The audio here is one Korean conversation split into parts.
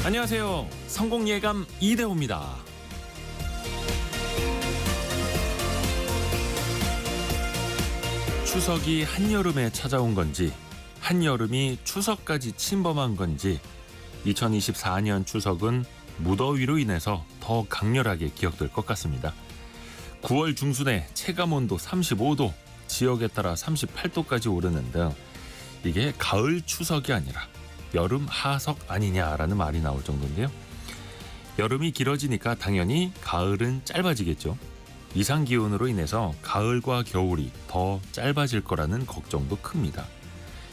안녕하세요. 성공예감 이대호입니다. 추석이 한여름에 찾아온 건지 한여름이 추석까지 침범한 건지 2024년 추석은 무더위로 인해서 더 강렬하게 기억될 것 같습니다. 9월 중순에 체감온도 35도, 지역에 따라 38도까지 오르는 등 이게 가을 추석이 아니라 여름 하석 아니냐라는 말이 나올 정도인데요. 여름이 길어지니까 당연히 가을은 짧아지겠죠. 이상기온으로 인해서 가을과 겨울이 더 짧아질 거라는 걱정도 큽니다.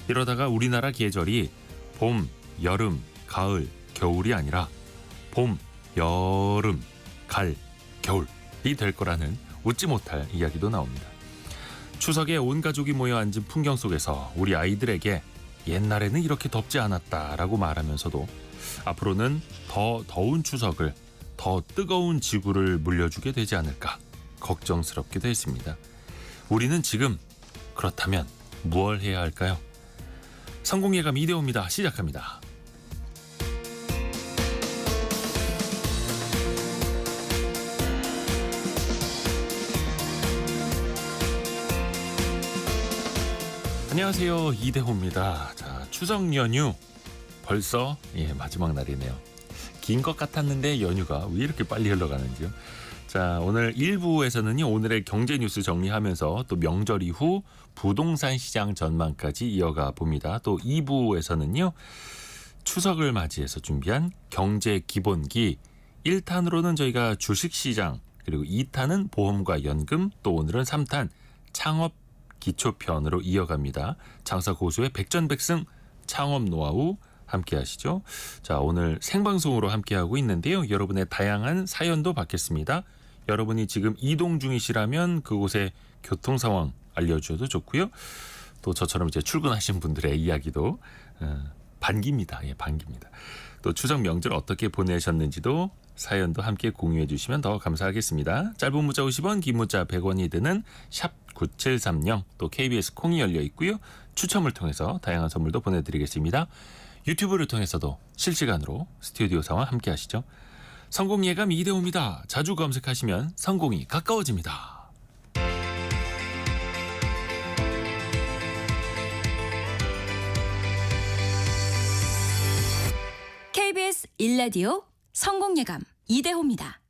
이러다가 우리나라 계절이 봄, 여름, 가을, 겨울이 아니라 봄, 여름, 가을, 겨울이 될 거라는 웃지 못할 이야기도 나옵니다. 추석에 온 가족이 모여 앉은 풍경 속에서 우리 아이들에게 옛날에는 이렇게 덥지 않았다라고 말하면서도 앞으로는 더 더운 추석을, 더 뜨거운 지구를 물려주게 되지 않을까 걱정스럽기도 했습니다. 우리는 지금 그렇다면 무엇을 해야 할까요? 성공예감 이대호입니다. 시작합니다. 안녕하세요. 이대호입니다. 자, 추석 연휴 벌써 마지막 날이네요. 긴 것 같았는데 연휴가 왜 이렇게 빨리 흘러가는지요. 자, 오늘 1부에서는요. 오늘의 경제 뉴스 정리하면서 또 명절 이후 부동산 시장 전망까지 이어가 봅니다. 또 2부에서는요. 추석을 맞이해서 준비한 경제 기본기 1탄으로는 저희가 주식시장, 그리고 2탄은 보험과 연금, 또 오늘은 3탄 창업 기초편으로 이어갑니다. 장사 고수의 백전백승 창업 노하우 함께 하시죠. 자, 오늘 생방송으로 함께하고 있는데요. 여러분의 다양한 사연도 받겠습니다. 여러분이 지금 이동 중이시라면 그곳의 교통 상황 알려주셔도 좋고요. 또 저처럼 이제 출근하신 분들의 이야기도 반깁니다. 반깁니다. 또 추석 명절 어떻게 보내셨는지도 사연도 함께 공유해 주시면 더 감사하겠습니다. 짧은 문자 50원, 긴 문자 100원이 드는 샵 9730, 또 KBS 콩이 열려 있고요. 추첨을 통해서 다양한 선물도 보내드리겠습니다. 유튜브를 통해서도 실시간으로 스튜디오 상황 함께 하시죠. 성공예감 이대호입니다. 자주 검색하시면 성공이 가까워집니다. KBS 1라디오 성공예감 이대호입니다.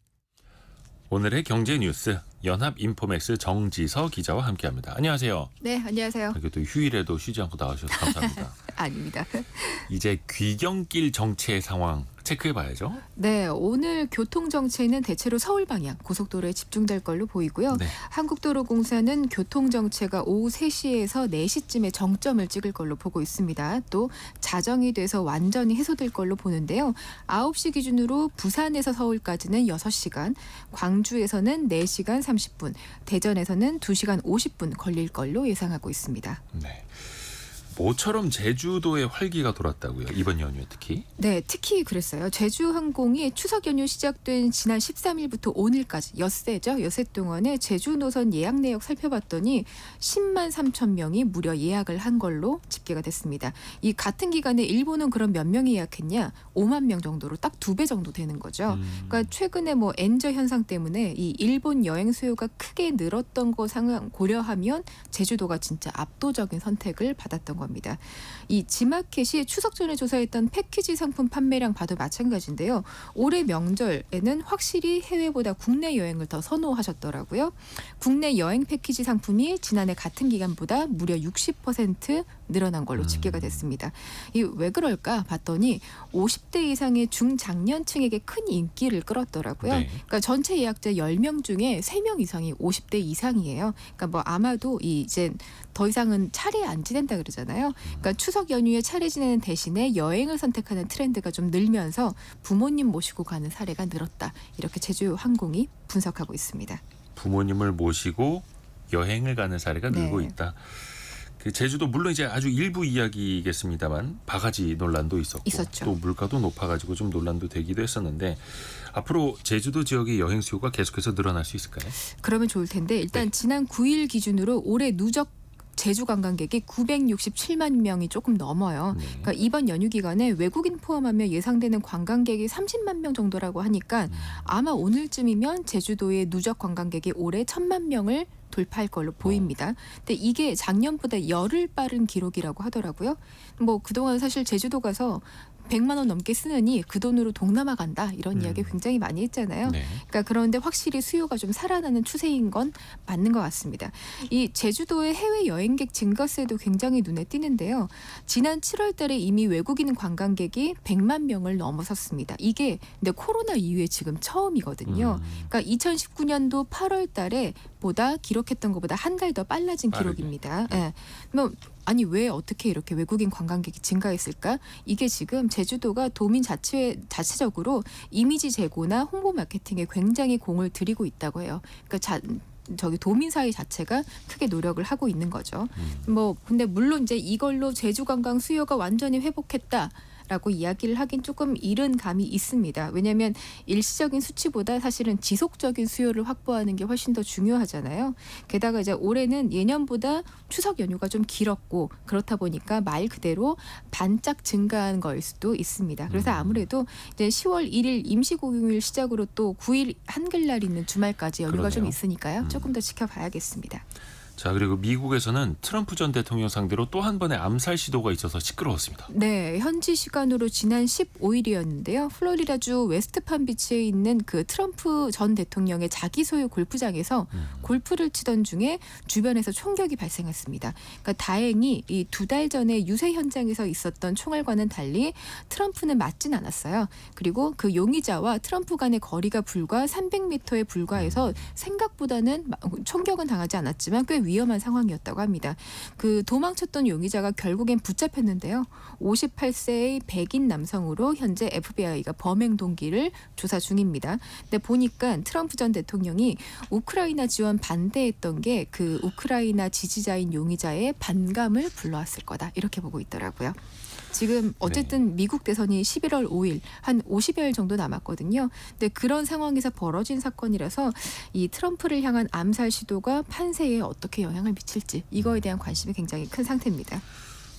오늘의 경제 뉴스 연합인포맥스 정지서 기자와 함께합니다. 안녕하세요. 네, 안녕하세요. 이렇게 또 휴일에도 쉬지 않고 나와주셔서 감사합니다. 아닙니다. 이제 귀경길 정체 상황 체크해봐야죠. 네, 오늘 교통 정체는 대체로 서울 방향 고속도로에 집중될 걸로 보이고요. 네. 한국도로공사는 교통 정체가 오후 3시에서 4시쯤에 정점을 찍을 걸로 보고 있습니다. 또 자정이 돼서 완전히 해소될 걸로 보는데요. 9시 기준으로 부산에서 서울까지는 6시간, 광주에서는 4시간 30분, 대전에서는 2시간 50분 걸릴 걸로 예상하고 있습니다. 네. 모처럼 제주도에 활기가 돌았다고요. 이번 연휴에 특히. 네, 특히 그랬어요. 제주항공이 추석 연휴 시작된 지난 13일부터 오늘까지 엿새죠. 엿새 동안에 제주 노선 예약 내역 살펴봤더니 10만 3천 명이 무려 예약을 한 걸로 집계가 됐습니다. 이 같은 기간에 일본은 그럼 몇 명이 예약했냐? 5만 명 정도로 딱 2배 정도 되는 거죠. 그러니까 최근에 엔저 현상 때문에 이 일본 여행 수요가 크게 늘었던 거 상황 고려하면 제주도가 진짜 압도적인 선택을 받았던 겁니다. 이 지마켓이 추석 전에 조사했던 패키지 상품 판매량 봐도 마찬가지인데요. 올해 명절에는 확실히 해외보다 국내 여행을 더 선호하셨더라고요. 국내 여행 패키지 상품이 지난해 같은 기간보다 무려 60% 늘어난 걸로 집계가 됐습니다. 이 왜 그럴까 봤더니 50대 이상의 중장년층에게 큰 인기를 끌었더라고요. 네. 그러니까 전체 예약자 10명 중에 3명 이상이 50대 이상이에요. 그러니까 아마도 이제 더 이상은 차례에 안 지낸다 그러잖아요. 그러니까 추석 연휴에 차례 지내는 대신에 여행을 선택하는 트렌드가 좀 늘면서 부모님 모시고 가는 사례가 늘었다. 이렇게 제주항공이 분석하고 있습니다. 부모님을 모시고 여행을 가는 사례가 늘고 네. 있다. 그 제주도 물론 이제 아주 일부 이야기겠습니다만 바가지 논란도 있었죠. 또 물가도 높아가지고 좀 논란도 되기도 했었는데 앞으로 제주도 지역의 여행 수요가 계속해서 늘어날 수 있을까요? 그러면 좋을 텐데 일단 네. 지난 9일 기준으로 올해 누적 제주 관광객이 967만 명이 조금 넘어요. 네. 그러니까 이번 연휴 기간에 외국인 포함하며 예상되는 관광객이 30만 명 정도라고 하니까 아마 오늘쯤이면 제주도의 누적 관광객이 올해 1,000만 명을 돌파할 걸로 보입니다. 근데 이게 작년보다 열흘 빠른 기록이라고 하더라고요. 뭐 그동안 사실 제주도 가서 100만 원 넘게 쓰느니 그 돈으로 동남아 간다 이런 이야기 굉장히 많이 했잖아요. 네. 그러니까 그런데 확실히 수요가 좀 살아나는 추세인 건 맞는 것 같습니다. 이 제주도의 해외 여행객 증가세도 굉장히 눈에 띄는데요. 지난 7월 달에 이미 외국인 관광객이 100만 명을 넘어섰습니다. 이게 근데 코로나 이후에 지금 처음이거든요. 그러니까 2019년도 8월 달에 보다 기록했던 것보다 한 달 더 빨라진 빠르게. 기록입니다. 예. 뭐 아니 왜 어떻게 이렇게 외국인 관광객이 증가했을까? 이게 지금 제주도가 도민 자체적으로 이미지 제고나 홍보 마케팅에 굉장히 공을 들이고 있다고 해요. 그러니까 저기 도민 사회 자체가 크게 노력을 하고 있는 거죠. 뭐 근데 물론 이제 이걸로 제주 관광 수요가 완전히 회복했다. 라고 이야기를 하긴 조금 이른 감이 있습니다. 왜냐하면 일시적인 수치보다 사실은 지속적인 수요를 확보하는 게 훨씬 더 중요하잖아요. 게다가 이제 올해는 예년보다 추석 연휴가 좀 길었고 그렇다 보니까 말 그대로 반짝 증가한 거일 수도 있습니다. 그래서 아무래도 이제 10월 1일 임시공휴일 시작으로 또 9일 한글날 있는 주말까지 연휴가 좀 그러네요. 있으니까요. 조금 더 지켜봐야겠습니다. 자, 그리고 미국에서는 트럼프 전 대통령 상대로 또 한 번의 암살 시도가 있어서 시끄러웠습니다. 네, 현지 시간으로 지난 15일이었는데요. 플로리다주 웨스트팜비치에 있는 그 트럼프 전 대통령의 자기 소유 골프장에서 골프를 치던 중에 주변에서 총격이 발생했습니다. 그러니까 다행히 이 2달 전에 유세 현장에서 있었던 총알과는 달리 트럼프는 맞진 않았어요. 그리고 그 용의자와 트럼프 간의 거리가 불과 300m에 불과해서 생각보다는 총격은 당하지 않았지만 꽤 위험한 상황이었다고 합니다. 그 도망쳤던 용의자가 결국엔 붙잡혔는데요. 58세의 백인 남성으로 현재 FBI가 범행 동기를 조사 중입니다. 근데 보니까 트럼프 전 대통령이 우크라이나 지원 반대했던 게 그 우크라이나 지지자인 용의자의 반감을 불러왔을 거다. 이렇게 보고 있더라고요. 지금 어쨌든 미국 대선이 11월 5일 한 50여일 정도 남았거든요. 근데 그런 상황에서 벌어진 사건이라서 이 트럼프를 향한 암살 시도가 판세에 어떻게 영향을 미칠지 이거에 대한 관심이 굉장히 큰 상태입니다.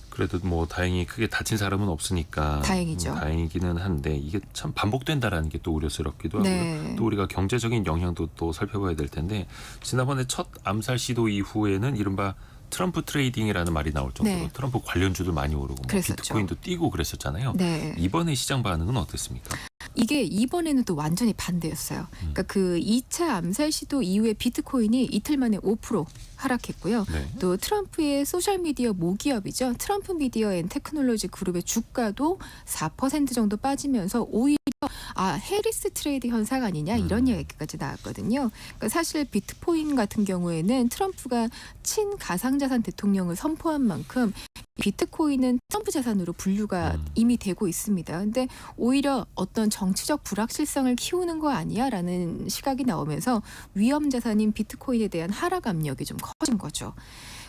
그래도 뭐 다행히 크게 다친 사람은 없으니까 다행이죠. 다행이기는 한데 이게 참 반복된다라는 게 또 우려스럽기도 하고요. 네. 또 우리가 경제적인 영향도 또 살펴봐야 될 텐데 지난번에 첫 암살 시도 이후에는 이른바 트럼프 트레이딩이라는 말이 나올 정도로 네. 트럼프 관련주도 많이 오르고 뭐 그랬었죠. 비트코인도 뛰고 그랬었잖아요. 네. 이번에 시장 반응은 어땠습니까? 이게 이번에는 또 완전히 반대였어요. 그러니까 그 2차 암살 시도 이후에 비트코인이 이틀 만에 5% 하락했고요. 네. 또 트럼프의 소셜미디어 모기업이죠. 트럼프 미디어 앤 테크놀로지 그룹의 주가도 4% 정도 빠지면서 오히려 해리스 트레이드 현상 아니냐 이런 이야기까지 나왔거든요. 그러니까 사실 비트코인 같은 경우에는 트럼프가 친가상자산 대통령을 선포한 만큼 비트코인은 트럼프 자산으로 분류가 이미 되고 있습니다. 근데 오히려 어떤 정치적 불확실성을 키우는 거 아니야라는 시각이 나오면서 위험 자산인 비트코인에 대한 하락 압력이 좀 커진 거죠.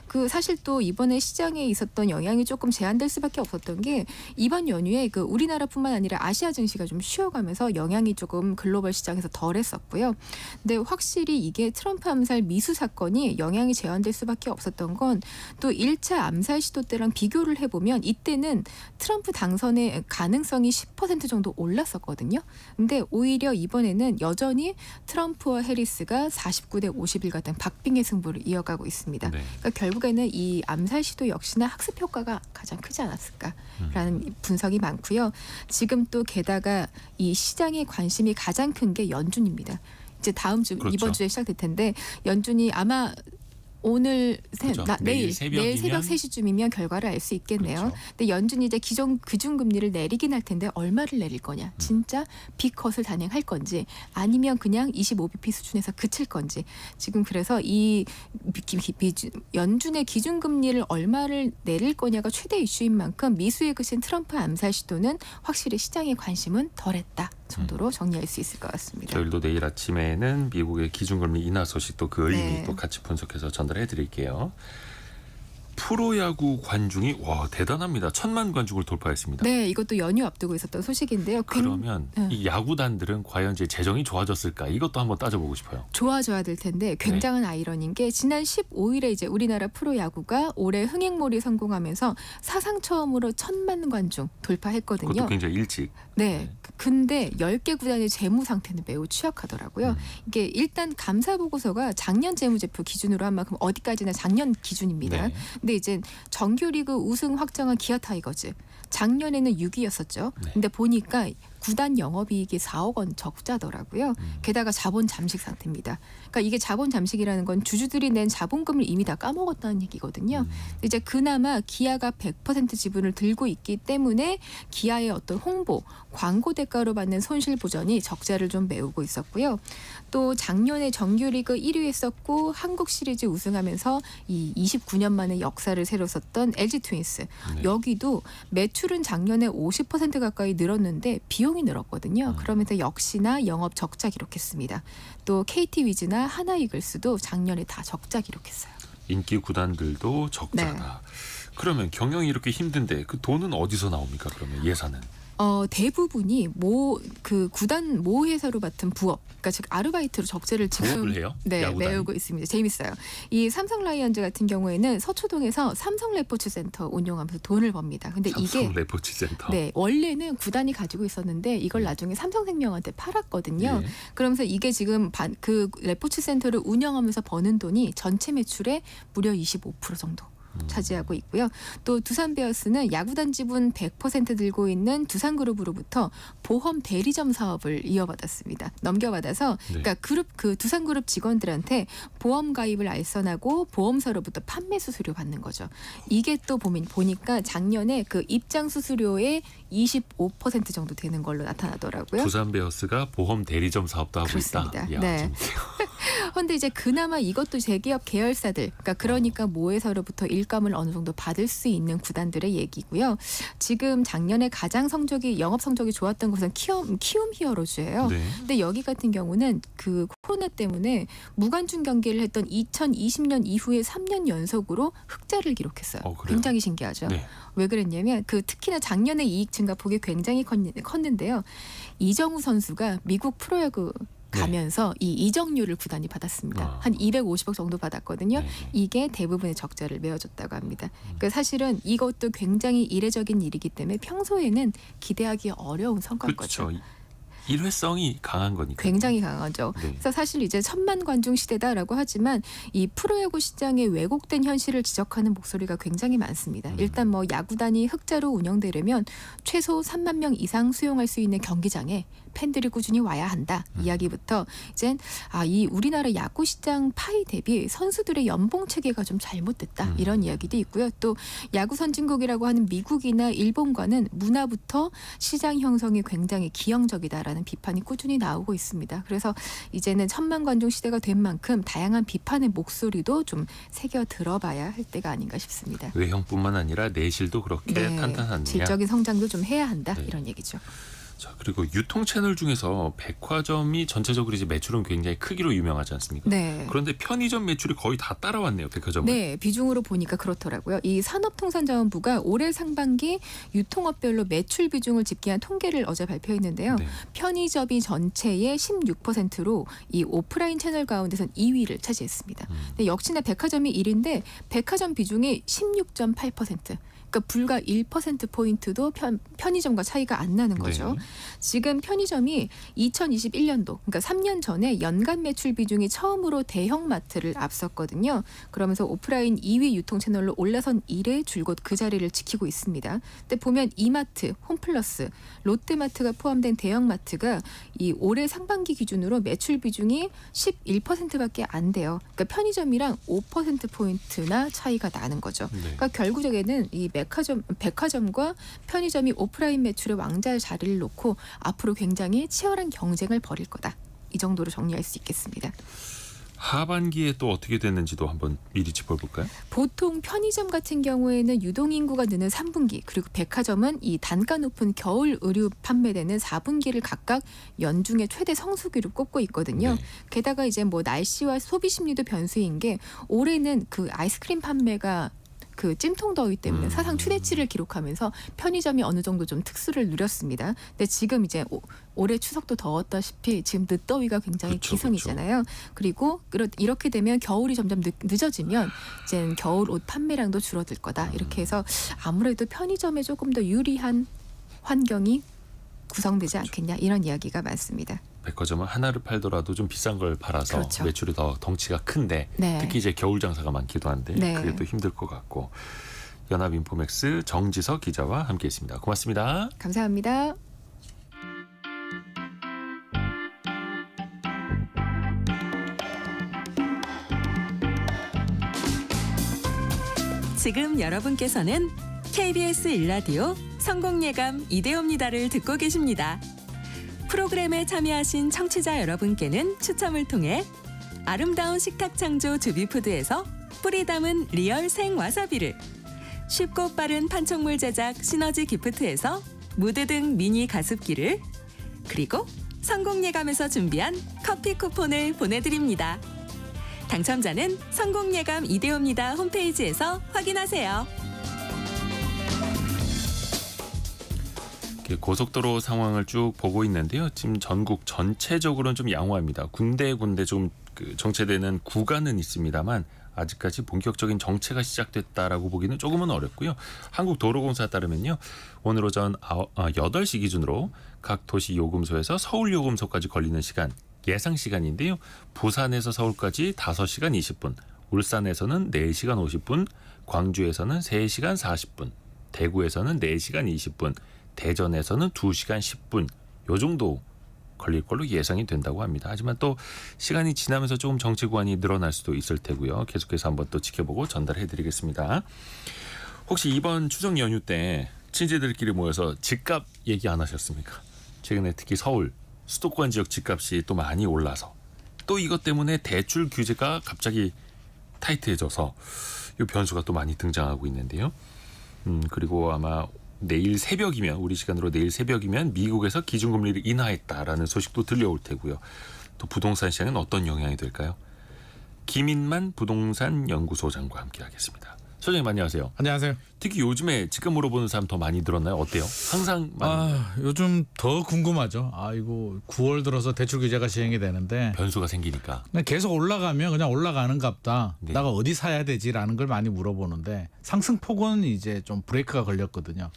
그 사실 또 이번에 시장에 있었던 영향이 조금 제한될 수밖에 없었던 게 이번 연휴에 그 우리나라뿐만 아니라 아시아 증시가 좀 쉬어가면서 영향이 조금 글로벌 시장에서 덜했었고요. 근데 확실히 이게 트럼프 암살 미수 사건이 영향이 제한될 수밖에 없었던 건 또 1차 암살 시도 때랑 비교를 해보면 이때는 트럼프 당선의 가능성이 10% 정도 올랐었거든요. 근데 오히려 이번에는 여전히 트럼프와 해리스가 49대 51 같은 박빙의 승부를 이어가고 있습니다. 네. 그러니까 결국에는 이 암살 시도 역시나 학습 효과가 가장 크지 않았을까라는 분석이 많고요. 지금 또 게다가 이 시장의 관심이 가장 큰 게 연준입니다. 이제 다음 주 그렇죠. 이번 주에 시작될 텐데 연준이 아마 오늘 그렇죠. 내일 새벽이면? 새벽 3시쯤이면 결과를 알 수 있겠네요. 그렇죠. 근데 연준이 이제 기존 기준금리를 내리긴 할 텐데 얼마를 내릴 거냐. 진짜 빅컷을 단행할 건지 아니면 그냥 25bp 수준에서 그칠 건지. 지금 그래서 이 연준의 기준금리를 얼마를 내릴 거냐가 최대 이슈인 만큼 미수에 그친 트럼프 암살 시도는 확실히 시장의 관심은 덜했다 정도로 정리할 수 있을 것 같습니다. 저희도 내일 아침에는 미국의 기준금리 인하 소식도 그 의미 네. 또 같이 분석해서 전달해 드릴게요. 프로야구 관중이 와 대단합니다. 1,000만 관중을 돌파했습니다. 네, 이것도 연휴 앞두고 있었던 소식인데요. 그러면 네. 이 야구단들은 과연 이제 재정이 좋아졌을까? 이것도 한번 따져보고 싶어요. 좋아져야 될 텐데 굉장한 아이러니인 게 지난 15일에 이제 우리나라 프로야구가 올해 흥행몰이 성공하면서 사상 처음으로 1,000만 관중 돌파했거든요. 그것도 굉장히 일찍. 네. 근데 10개 구단의 재무 상태는 매우 취약하더라고요. 이게 일단 감사 보고서가 작년 재무제표 기준으로 한 만큼 어디까지나 작년 기준입니다. 네. 근데 이제 정규리그 우승 확정한 기아 타이거즈 작년에는 6위였었죠. 네. 근데 보니까 구단 영업이익이 4억 원 적자더라고요. 게다가 자본 잠식 상태입니다. 그러니까 이게 자본 잠식이라는 건 주주들이 낸 자본금을 이미 다 까먹었다는 얘기거든요. 이제 그나마 기아가 100% 지분을 들고 있기 때문에 기아의 어떤 홍보, 광고 대가로 받는 손실 보전이 적자를 좀 메우고 있었고요. 또 작년에 정규리그 1위 했었고 한국 시리즈 우승하면서 이 29년 만에 역사를 새로 썼던 LG 트윈스. 네. 여기도 매출은 작년에 50% 가까이 늘었는데 비용이 늘었거든요. 그러면서 역시나 영업 적자 기록했습니다. 또 KT 위즈나 하나 이글스도 작년에 다 적자 기록했어요. 인기 구단들도 적자다. 그러면 경영이 이렇게 힘든데 그 돈은 어디서 나옵니까? 그러면 예산은? 대부분이 그 구단 모 회사로 맡은 부업, 그러니까 즉 아르바이트로 적재를 지금 부업을 해요? 네, 야구단이? 메우고 있습니다. 재밌어요. 이 삼성 라이온즈 같은 경우에는 서초동에서 삼성 레포츠 센터 운영하면서 돈을 법니다. 근데 삼성 이게 레포츠 센터. 네, 원래는 구단이 가지고 있었는데 이걸 나중에 삼성생명한테 팔았거든요. 예. 그러면서 이게 지금 그 레포츠 센터를 운영하면서 버는 돈이 전체 매출의 무려 25% 정도 차지하고 있고요. 또 두산 베어스는 야구단 지분 100% 들고 있는 두산그룹으로부터 보험 대리점 사업을 이어받았습니다. 넘겨받아서 네. 그러니까 그 두산그룹 직원들한테 보험 가입을 알선하고 보험사로부터 판매 수수료 받는 거죠. 이게 또 보니까 작년에 그 입장 수수료의 25% 정도 되는 걸로 나타나더라고요. 두산 베어스가 보험 대리점 사업도 하고 그렇습니다. 있다. 이야, 네. 재밌네요. 그런데 이제 그나마 이것도 대기업 계열사들, 그러니까 모회사로부터 일감을 어느 정도 받을 수 있는 구단들의 얘기고요. 지금 작년에 가장 영업 성적이 좋았던 곳은 키움 히어로즈예요. 네. 근데 여기 같은 경우는 그 코로나 때문에 무관중 경기를 했던 2020년 이후에 3년 연속으로 흑자를 기록했어요. 그래요? 굉장히 신기하죠. 네. 왜 그랬냐면 특히나 작년에 이익 증가폭이 굉장히 컸는데요. 이정우 선수가 미국 프로야구 가면서 이 이적료를 구단이 받았습니다. 한 250억 정도 받았거든요. 네. 이게 대부분의 적자를 메워줬다고 합니다. 그러니까 사실은 이것도 굉장히 이례적인 일이기 때문에 평소에는 기대하기 어려운 성과인 거죠. 그렇죠. 일회성이 강한 거니까. 굉장히 강하죠. 네. 그래서 사실 이제 1,000만 관중 시대다라고 하지만 이 프로야구 시장의 왜곡된 현실을 지적하는 목소리가 굉장히 많습니다. 일단 야구단이 흑자로 운영되려면 최소 3만 명 이상 수용할 수 있는 경기장에 팬들이 꾸준히 와야 한다 이야기부터 이젠 이 우리나라 야구 시장 파이 대비 선수들의 연봉 체계가 좀 잘못됐다 이런 이야기도 있고요. 또 야구 선진국이라고 하는 미국이나 일본과는 문화부터 시장 형성이 굉장히 기형적이다라는 비판이 꾸준히 나오고 있습니다. 그래서 이제는 1,000만 관중 시대가 된 만큼 다양한 비판의 목소리도 좀 새겨 들어봐야 할 때가 아닌가 싶습니다. 외형뿐만 아니라 내실도 그렇게 탄탄하느냐. 질적인 성장도 좀 해야 한다 네. 이런 얘기죠. 자, 그리고 유통 채널 중에서 백화점이 전체적으로 이제 매출은 굉장히 크기로 유명하지 않습니까? 네. 그런데 편의점 매출이 거의 다 따라왔네요, 백화점은. 네, 비중으로 보니까 그렇더라고요. 이 산업통상자원부가 올해 상반기 유통업별로 매출 비중을 집계한 통계를 어제 발표했는데요. 네. 편의점이 전체의 16%로 이 오프라인 채널 가운데선 2위를 차지했습니다. 근데 역시나 백화점이 1위인데 백화점 비중이 16.8%. 그러니까 불과 1%포인트도 편의점과 차이가 안 나는 거죠. 네. 지금 편의점이 2021년도, 그러니까 3년 전에 연간 매출 비중이 처음으로 대형마트를 앞섰거든요. 그러면서 오프라인 2위 유통 채널로 올라선 이래 줄곧 그 자리를 지키고 있습니다. 근데 보면 이마트, 홈플러스, 롯데마트가 포함된 대형마트가 이 올해 상반기 기준으로 매출 비중이 11%밖에 안 돼요. 그러니까 편의점이랑 5%포인트나 차이가 나는 거죠. 네. 그러니까 결국에는 이 백화점과 편의점이 오프라인 매출의 왕좌의 자리를 놓고 앞으로 굉장히 치열한 경쟁을 벌일 거다. 이 정도로 정리할 수 있겠습니다. 하반기에 또 어떻게 됐는지도 한번 미리 짚어볼까요? 보통 편의점 같은 경우에는 유동인구가 느는 3분기 그리고 백화점은 이 단가 높은 겨울 의류 판매되는 4분기를 각각 연중의 최대 성수기로 꼽고 있거든요. 네. 게다가 이제 날씨와 소비 심리도 변수인 게 올해는 그 아이스크림 판매가 그 찜통 더위 때문에 사상 최대치를 기록하면서 편의점이 어느 정도 좀 특수를 누렸습니다. 근데 지금 이제 올해 추석도 더웠다시피 지금 늦더위가 굉장히 그쵸, 기승이잖아요. 그리고 이렇게 되면 겨울이 점점 늦어지면 이제 겨울 옷 판매량도 줄어들 거다. 이렇게 해서 아무래도 편의점에 조금 더 유리한 환경이 구성되지 않겠냐 이런 이야기가 많습니다. 백화점은 하나를 팔더라도 좀 비싼 걸 팔아서 그렇죠. 매출이 더 덩치가 큰데 네. 특히 이제 겨울 장사가 많기도 한데 네. 그게 또 힘들 것 같고. 연합인포맥스 정지석 기자와 함께했습니다. 고맙습니다. 감사합니다. 지금 여러분께서는 KBS 일라디오 성공예감 이대호입니다를 듣고 계십니다. 프로그램에 참여하신 청취자 여러분께는 추첨을 통해 아름다운 식탁 창조 주비푸드에서 뿌리 담은 리얼 생 와사비를, 쉽고 빠른 판촉물 제작 시너지 기프트에서 무드 등 미니 가습기를, 그리고 성공예감에서 준비한 커피 쿠폰을 보내드립니다. 당첨자는 성공예감 이대호입니다 홈페이지에서 확인하세요. 고속도로 상황을 쭉 보고 있는데요. 지금 전국 전체적으로는 좀 양호합니다. 군데군데 좀 정체되는 구간은 있습니다만 아직까지 본격적인 정체가 시작됐다라고 보기는 조금은 어렵고요. 한국도로공사에 따르면요. 오늘 오전 8시 기준으로 각 도시 요금소에서 서울 요금소까지 걸리는 시간 예상 시간인데요. 부산에서 서울까지 5시간 20분, 울산에서는 4시간 50분, 광주에서는 3시간 40분, 대구에서는 4시간 20분, 대전에서는 2시간 10분 요 정도 걸릴 걸로 예상이 된다고 합니다. 하지만 또 시간이 지나면서 조금 정체 구간이 늘어날 수도 있을 테고요. 계속해서 한번 또 지켜보고 전달해드리겠습니다. 혹시 이번 추석 연휴 때 친지들끼리 모여서 집값 얘기 안 하셨습니까? 최근에 특히 서울 수도권 지역 집값이 또 많이 올라서 또 이것 때문에 대출 규제가 갑자기 타이트해져서 이 변수가 또 많이 등장하고 있는데요. 그리고 아마 내일 새벽이면 우리 시간으로 내일 새벽이면 미국에서 기준금리를 인하했다라는 소식도 들려올 테고요. 또 부동산 시장은 어떤 영향이 될까요? 김인만 부동산 연구소장과 함께하겠습니다. 소장님 안녕하세요. 안녕하세요. 특히 요즘에 집값 물어보는 사람 더 많이 늘었나요? 어때요? 항상 많이 요즘 더 궁금하죠. 이거 9월 들어서 대출 규제가 시행이 되는데 변수가 생기니까. 그냥 계속 올라가면 그냥 올라가는 값다. 네. 내가 어디 사야 되지라는 걸 많이 물어보는데 상승폭은 이제 좀 브레이크가 걸렸거든요.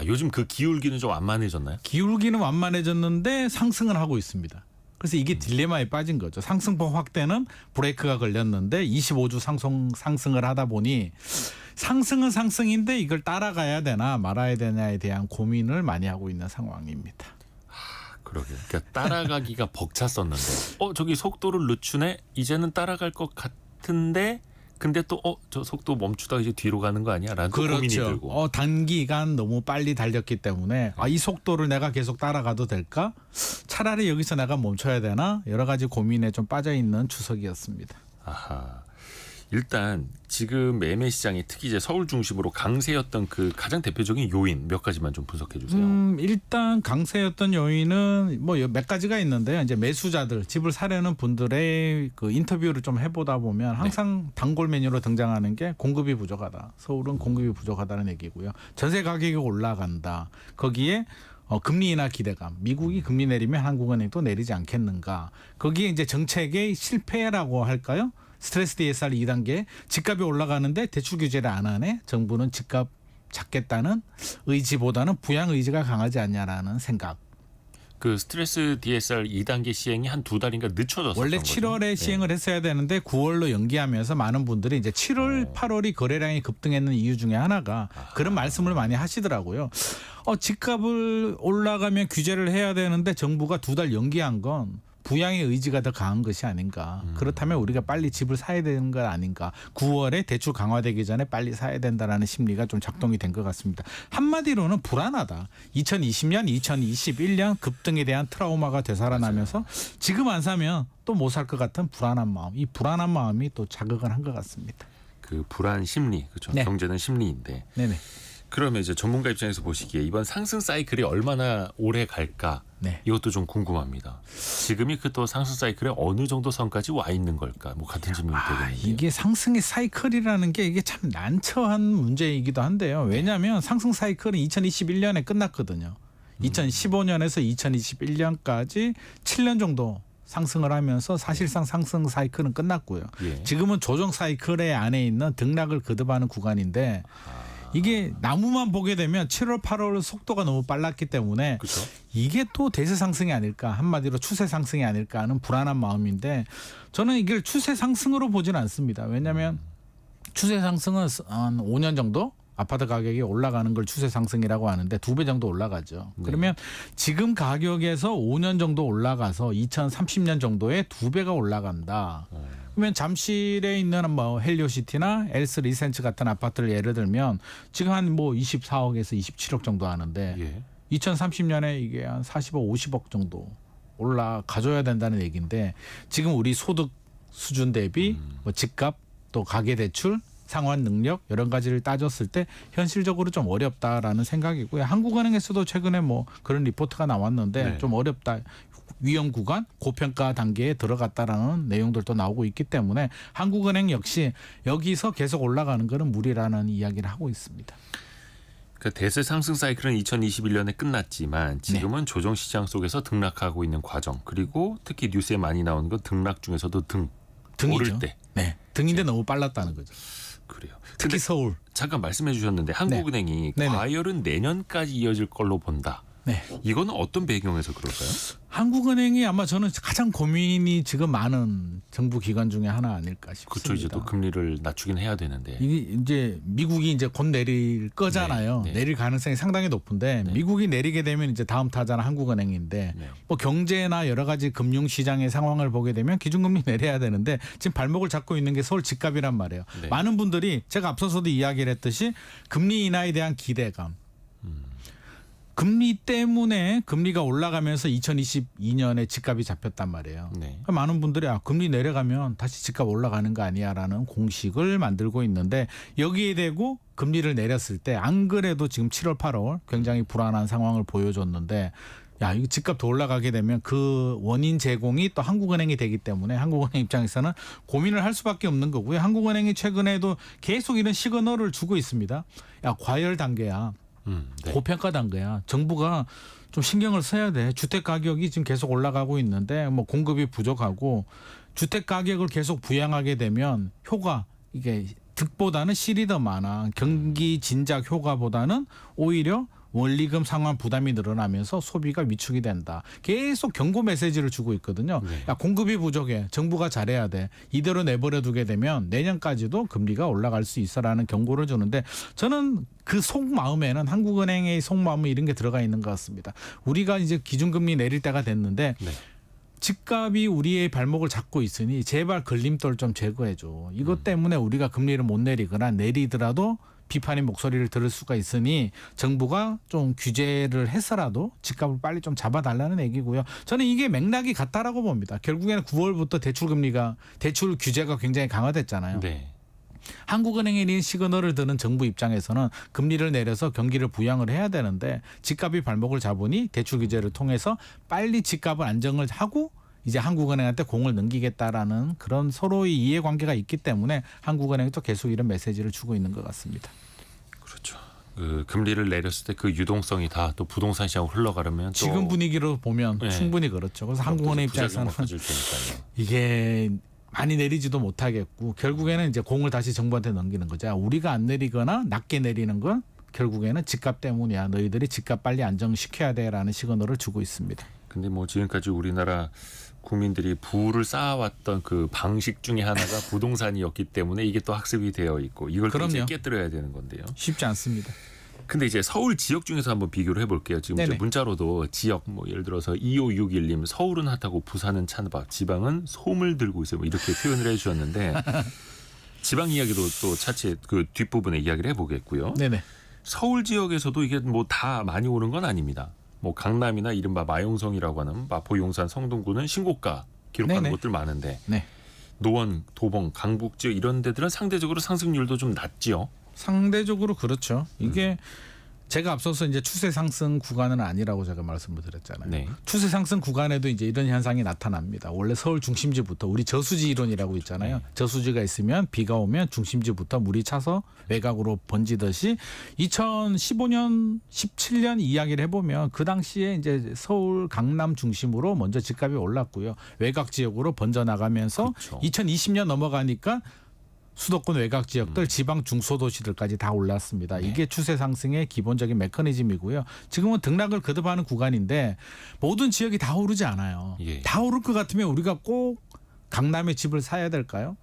요즘 그 기울기는 좀 완만해졌나요? 기울기는 완만해졌는데 상승은 하고 있습니다. 그래서 이게 딜레마에 빠진 거죠. 상승폭 확대는 브레이크가 걸렸는데 25주 상승을 하다 보니 상승은 상승인데 이걸 따라가야 되나 말아야 되냐에 대한 고민을 많이 하고 있는 상황입니다. 그러게요. 그러니까 따라가기가 벅찼었는데 저기 속도를 늦추네? 이제는 따라갈 것 같은데 근데 또 저 속도 멈추다가 이제 뒤로 가는 거 아니야? 라는 고민이 들고. 단기간 너무 빨리 달렸기 때문에 이 속도를 내가 계속 따라가도 될까? 차라리 여기서 내가 멈춰야 되나? 여러 가지 고민에 좀 빠져 있는 추석이었습니다. 아하. 일단 지금 매매 시장이 특히 이제 서울 중심으로 강세였던 그 가장 대표적인 요인 몇 가지만 좀 분석해 주세요. 일단 강세였던 요인은 뭐 몇 가지가 있는데요. 이제 매수자들 집을 사려는 분들의 그 인터뷰를 좀 해보다 보면 항상 단골 메뉴로 등장하는 게 공급이 부족하다. 서울은 공급이 부족하다는 얘기고요. 전세 가격이 올라간다. 거기에 금리 인하 기대감. 미국이 금리 내리면 한국은행도 내리지 않겠는가. 거기에 이제 정책의 실패라고 할까요? 스트레스 DSR 2단계 집값이 올라가는데 대출 규제를 안 하네. 정부는 집값 잡겠다는 의지보다는 부양 의지가 강하지 않냐라는 생각. 그 스트레스 DSR 2단계 시행이 한 2달인가 늦춰졌었던 원래 거죠. 7월에 시행을 했어야 되는데 9월로 연기하면서 많은 분들이 이제 7월, 8월이 거래량이 급등했는 이유 중에 하나가 그런 말씀을 많이 하시더라고요. 집값을 올라가면 규제를 해야 되는데 정부가 2달 연기한 건 부양의 의지가 더 강한 것이 아닌가. 그렇다면 우리가 빨리 집을 사야 되는 것 아닌가. 9월에 대출 강화되기 전에 빨리 사야 된다라는 심리가 좀 작동이 된 것 같습니다. 한마디로는 불안하다. 2020년, 2021년 급등에 대한 트라우마가 되살아나면서 지금 안 사면 또 못 살 것 같은 불안한 마음. 이 불안한 마음이 또 자극을 한 것 같습니다. 그 불안 심리, 그렇죠. 네. 경제는 심리인데. 네네. 그러면 이제 전문가 입장에서 보시기에 이번 상승 사이클이 얼마나 오래 갈까? 네. 이것도 좀 궁금합니다. 지금이 그 또 상승 사이클에 어느 정도 선까지 와 있는 걸까? 뭐 같은 질문이 되겠네요. 이게 상승의 사이클이라는 게 이게 참 난처한 문제이기도 한데요. 왜냐하면 상승 사이클은 2021년에 끝났거든요. 2015년에서 2021년까지 7년 정도 상승을 하면서 사실상 상승 사이클은 끝났고요. 예. 지금은 조정 사이클의 안에 있는 등락을 거듭하는 구간인데 이게 나무만 보게 되면 7월, 8월 속도가 너무 빨랐기 때문에 그렇죠. 이게 또 대세 상승이 아닐까, 한마디로 추세 상승이 아닐까 하는 불안한 마음인데 저는 이걸 추세 상승으로 보지는 않습니다. 왜냐하면 추세 상승은 한 5년 정도 아파트 가격이 올라가는 걸 추세 상승이라고 하는데 2배 정도 올라가죠. 그러면 지금 가격에서 5년 정도 올라가서 2030년 정도에 2배가 올라간다. 그러면 잠실에 있는 뭐 헬리오시티나 엘스 리센츠 같은 아파트를 예를 들면 지금 한 뭐 24억에서 27억 정도 하는데 예. 2030년에 이게 한 40억, 50억 정도 올라가줘야 된다는 얘기인데 지금 우리 소득 수준 대비 뭐 집값 또 가계 대출 상환 능력 여러 가지를 따졌을 때 현실적으로 좀 어렵다라는 생각이고요. 한국은행에서도 최근에 뭐 그런 리포트가 나왔는데 네. 좀 어렵다. 위험 구간, 고평가 단계에 들어갔다라는 내용들도 나오고 있기 때문에 한국은행 역시 여기서 계속 올라가는 것은 무리라는 이야기를 하고 있습니다. 그 대세 상승 사이클은 2021년에 끝났지만 지금은 조정 시장 속에서 등락하고 있는 과정 그리고 특히 뉴스에 많이 나오는 건 등락 중에서도 등이죠. 오를 때. 네, 등인데 너무 빨랐다는 거죠. 그래요. 특히 근데 서울. 잠깐 말씀해 주셨는데 한국은행이 네네. 과열은 내년까지 이어질 걸로 본다. 네. 이거는 어떤 배경에서 그럴까요? 한국은행이 아마 저는 가장 고민이 지금 많은 정부 기관 중에 하나 아닐까 싶습니다. 그렇죠. 이제 또 금리를 낮추긴 해야 되는데. 이게 이제 미국이 이제 곧 내릴 거잖아요. 네, 네. 내릴 가능성이 상당히 높은데 네. 미국이 내리게 되면 이제 다음 타자는 한국은행인데 네. 뭐 경제나 여러 가지 금융 시장의 상황을 보게 되면 기준금리 내려야 되는데 지금 발목을 잡고 있는 게 서울 집값이란 말이에요. 네. 많은 분들이 제가 앞서서도 이야기를 했듯이 금리 인하에 대한 기대감. 금리 때문에 금리가 올라가면서 2022년에 집값이 잡혔단 말이에요. 네. 많은 분들이 금리 내려가면 다시 집값 올라가는 거 아니야라는 공식을 만들고 있는데 여기에 대고 금리를 내렸을 때 안 그래도 지금 7월, 8월 굉장히 불안한 상황을 보여줬는데 야, 이거 집값 더 올라가게 되면 그 원인 제공이 또 한국은행이 되기 때문에 한국은행 입장에서는 고민을 할 수밖에 없는 거고요. 한국은행이 최근에도 계속 이런 시그널을 주고 있습니다. 야, 과열 단계야. 네. 고평가 단계야. 정부가 좀 신경을 써야 돼. 주택 가격이 지금 계속 올라가고 있는데 뭐 공급이 부족하고 주택 가격을 계속 부양하게 되면 효과 이게 득보다는 실이 더 많아. 경기 진작 효과보다는 오히려 원리금 상환 부담이 늘어나면서 소비가 위축이 된다. 계속 경고 메시지를 주고 있거든요. 네. 야, 공급이 부족해. 정부가 잘해야 돼. 이대로 내버려 두게 되면 내년까지도 금리가 올라갈 수 있어라는 경고를 주는데 저는 그 속마음에는 한국은행의 속마음은 이런 게 들어가 있는 것 같습니다. 우리가 이제 기준금리 내릴 때가 됐는데 네. 집값이 우리의 발목을 잡고 있으니 제발 걸림돌 좀 제거해줘. 이것 때문에 우리가 금리를 못 내리거나 내리더라도 비판의 목소리를 들을 수가 있으니 정부가 좀 규제를 해서라도 집값을 빨리 좀 잡아달라는 얘기고요. 저는 이게 맥락이 같다라고 봅니다. 결국에는 9월부터 대출 규제가 굉장히 강화됐잖아요. 네. 한국은행에 있는 시그널을 드는 정부 입장에서는 금리를 내려서 경기를 부양을 해야 되는데 집값이 발목을 잡으니 대출 규제를 통해서 빨리 집값을 안정을 하고 이제 한국은행한테 공을 넘기겠다라는 그런 서로의 이해관계가 있기 때문에 한국은행이 또 계속 이런 메시지를 주고 있는 것 같습니다. 그렇죠. 그 금리를 내렸을 때 그 유동성이 다 또 부동산 시장으로 흘러가려면 또 지금 분위기로 보면 네. 충분히 그렇죠. 그래서 한국은행 입장에서는 커질 테니까요. 이게 많이 내리지도 못하겠고 결국에는 이제 공을 다시 정부한테 넘기는 거죠. 우리가 안 내리거나 낮게 내리는 건 결국에는 집값 때문이야. 너희들이 집값 빨리 안정시켜야 돼라는 시그널을 주고 있습니다. 근데 뭐 지금까지 우리나라 국민들이 부를 쌓아왔던 그 방식 중에 하나가 부동산이었기 때문에 이게 또 학습이 되어 있고 이걸 또 이제 그럼요. 깨뜨려야 되는 건데요. 쉽지 않습니다. 근데 이제 서울 지역 중에서 한번 비교를 해볼게요. 지금 이제 네네. 문자로도 지역 뭐 예를 들어서 2561님 서울은 핫하고 부산은 찬밥, 지방은 솜을 들고 있어요. 뭐 이렇게 표현을 해주셨는데 지방 이야기도 또 차체 그 뒷부분에 이야기를 해보겠고요. 네네. 서울 지역에서도 이게 뭐 다 많이 오른 건 아닙니다. 뭐 강남이나 이른바 마용성이라고 하는 마포, 용산, 성동구는 신고가 기록하는 네네. 곳들 많은데 네. 노원, 도봉, 강북 지역 이런 데들은 상대적으로 상승률도 좀 낮지요. 상대적으로 그렇죠. 이게 제가 앞서서 이제 추세 상승 구간은 아니라고 제가 말씀을 드렸잖아요. 네. 추세 상승 구간에도 이제 이런 현상이 나타납니다. 원래 서울 중심지부터 우리 저수지 이론이라고 있잖아요. 저수지가 있으면 비가 오면 중심지부터 물이 차서 외곽으로 번지듯이 2015년, 17년 이야기를 해보면 그 당시에 이제 서울 강남 중심으로 먼저 집값이 올랐고요. 외곽 지역으로 번져 나가면서 그렇죠. 2020년 넘어가니까 수도권 외곽 지역들, 지방 중소도시들까지 다 올랐습니다. 네. 이게 추세 상승의 기본적인 메커니즘이고요. 지금은 등락을 거듭하는 구간인데 모든 지역이 다 오르지 않아요. 예. 다 오를 것 같으면 우리가 꼭 강남에 집을 사야 될까요?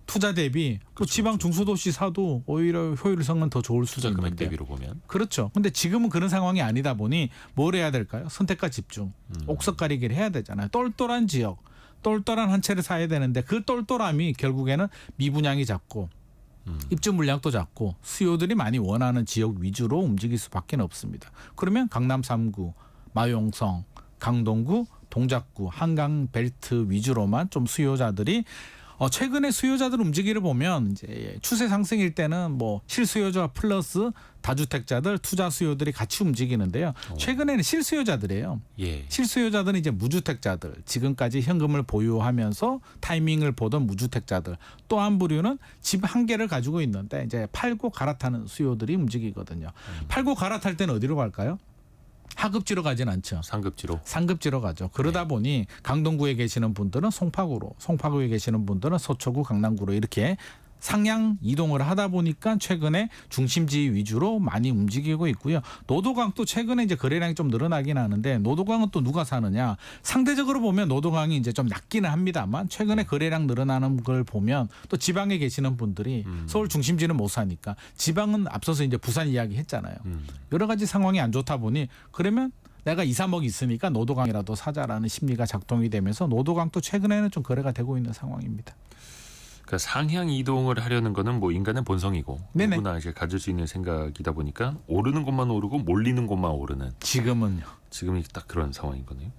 투자 대비 또 그렇죠, 지방 중소도시 사도 오히려 효율성은 더 좋을 수도 투자 금액 있는데. 대비로 보면 그렇죠. 근데 지금은 그런 상황이 아니다 보니 뭘 해야 될까요? 선택과 집중. 옥석 가리기를 해야 되잖아요. 똘똘한 지역. 똘똘한 한 채를 사야 되는데 그 똘똘함이 결국에는 미분양이 작고 입주 물량도 작고 수요들이 많이 원하는 지역 위주로 움직일 수밖에 없습니다. 그러면 강남 3구, 마용성, 강동구, 동작구, 한강 벨트 위주로만 좀 수요자들이 최근에 수요자들 움직이를 보면 이제 추세 상승일 때는 뭐 실수요자 플러스 다주택자들 투자 수요들이 같이 움직이는데요. 최근에는 실수요자들이에요. 예. 실수요자들은 이제 무주택자들, 지금까지 현금을 보유하면서 타이밍을 보던 무주택자들, 또 한 부류는 집 한 개를 가지고 있는데 이제 팔고 갈아타는 수요들이 움직이거든요. 팔고 갈아탈 때는 어디로 갈까요? 하급지로 가진 않죠. 상급지로. 상급지로 가죠. 그러다 보니 강동구에 계시는 분들은 송파구로, 송파구에 계시는 분들은 서초구, 강남구로 이렇게 상향 이동을 하다 보니까 최근에 중심지 위주로 많이 움직이고 있고요. 노도강도 최근에 이제 거래량이 좀 늘어나긴 하는데 노도강은 또 누가 사느냐? 상대적으로 보면 노도강이 이제 좀 낮기는 합니다만 최근에 거래량 늘어나는 걸 보면 또 지방에 계시는 분들이 서울 중심지는 못 사니까 지방은 앞서서 이제 부산 이야기 했잖아요. 여러 가지 상황이 안 좋다 보니 그러면 내가 2, 3억 있으니까 노도강이라도 사자라는 심리가 작동이 되면서 노도강도 최근에는 좀 거래가 되고 있는 상황입니다. 그러니까 상향 이동을 하려는 거는 뭐 인간의 본성이고 네네. 누구나 이제 가질 수 있는 생각이다 보니까 오르는 곳만 오르고 몰리는 곳만 오르는 지금은요. 지금이 딱 그런 상황인 거네요.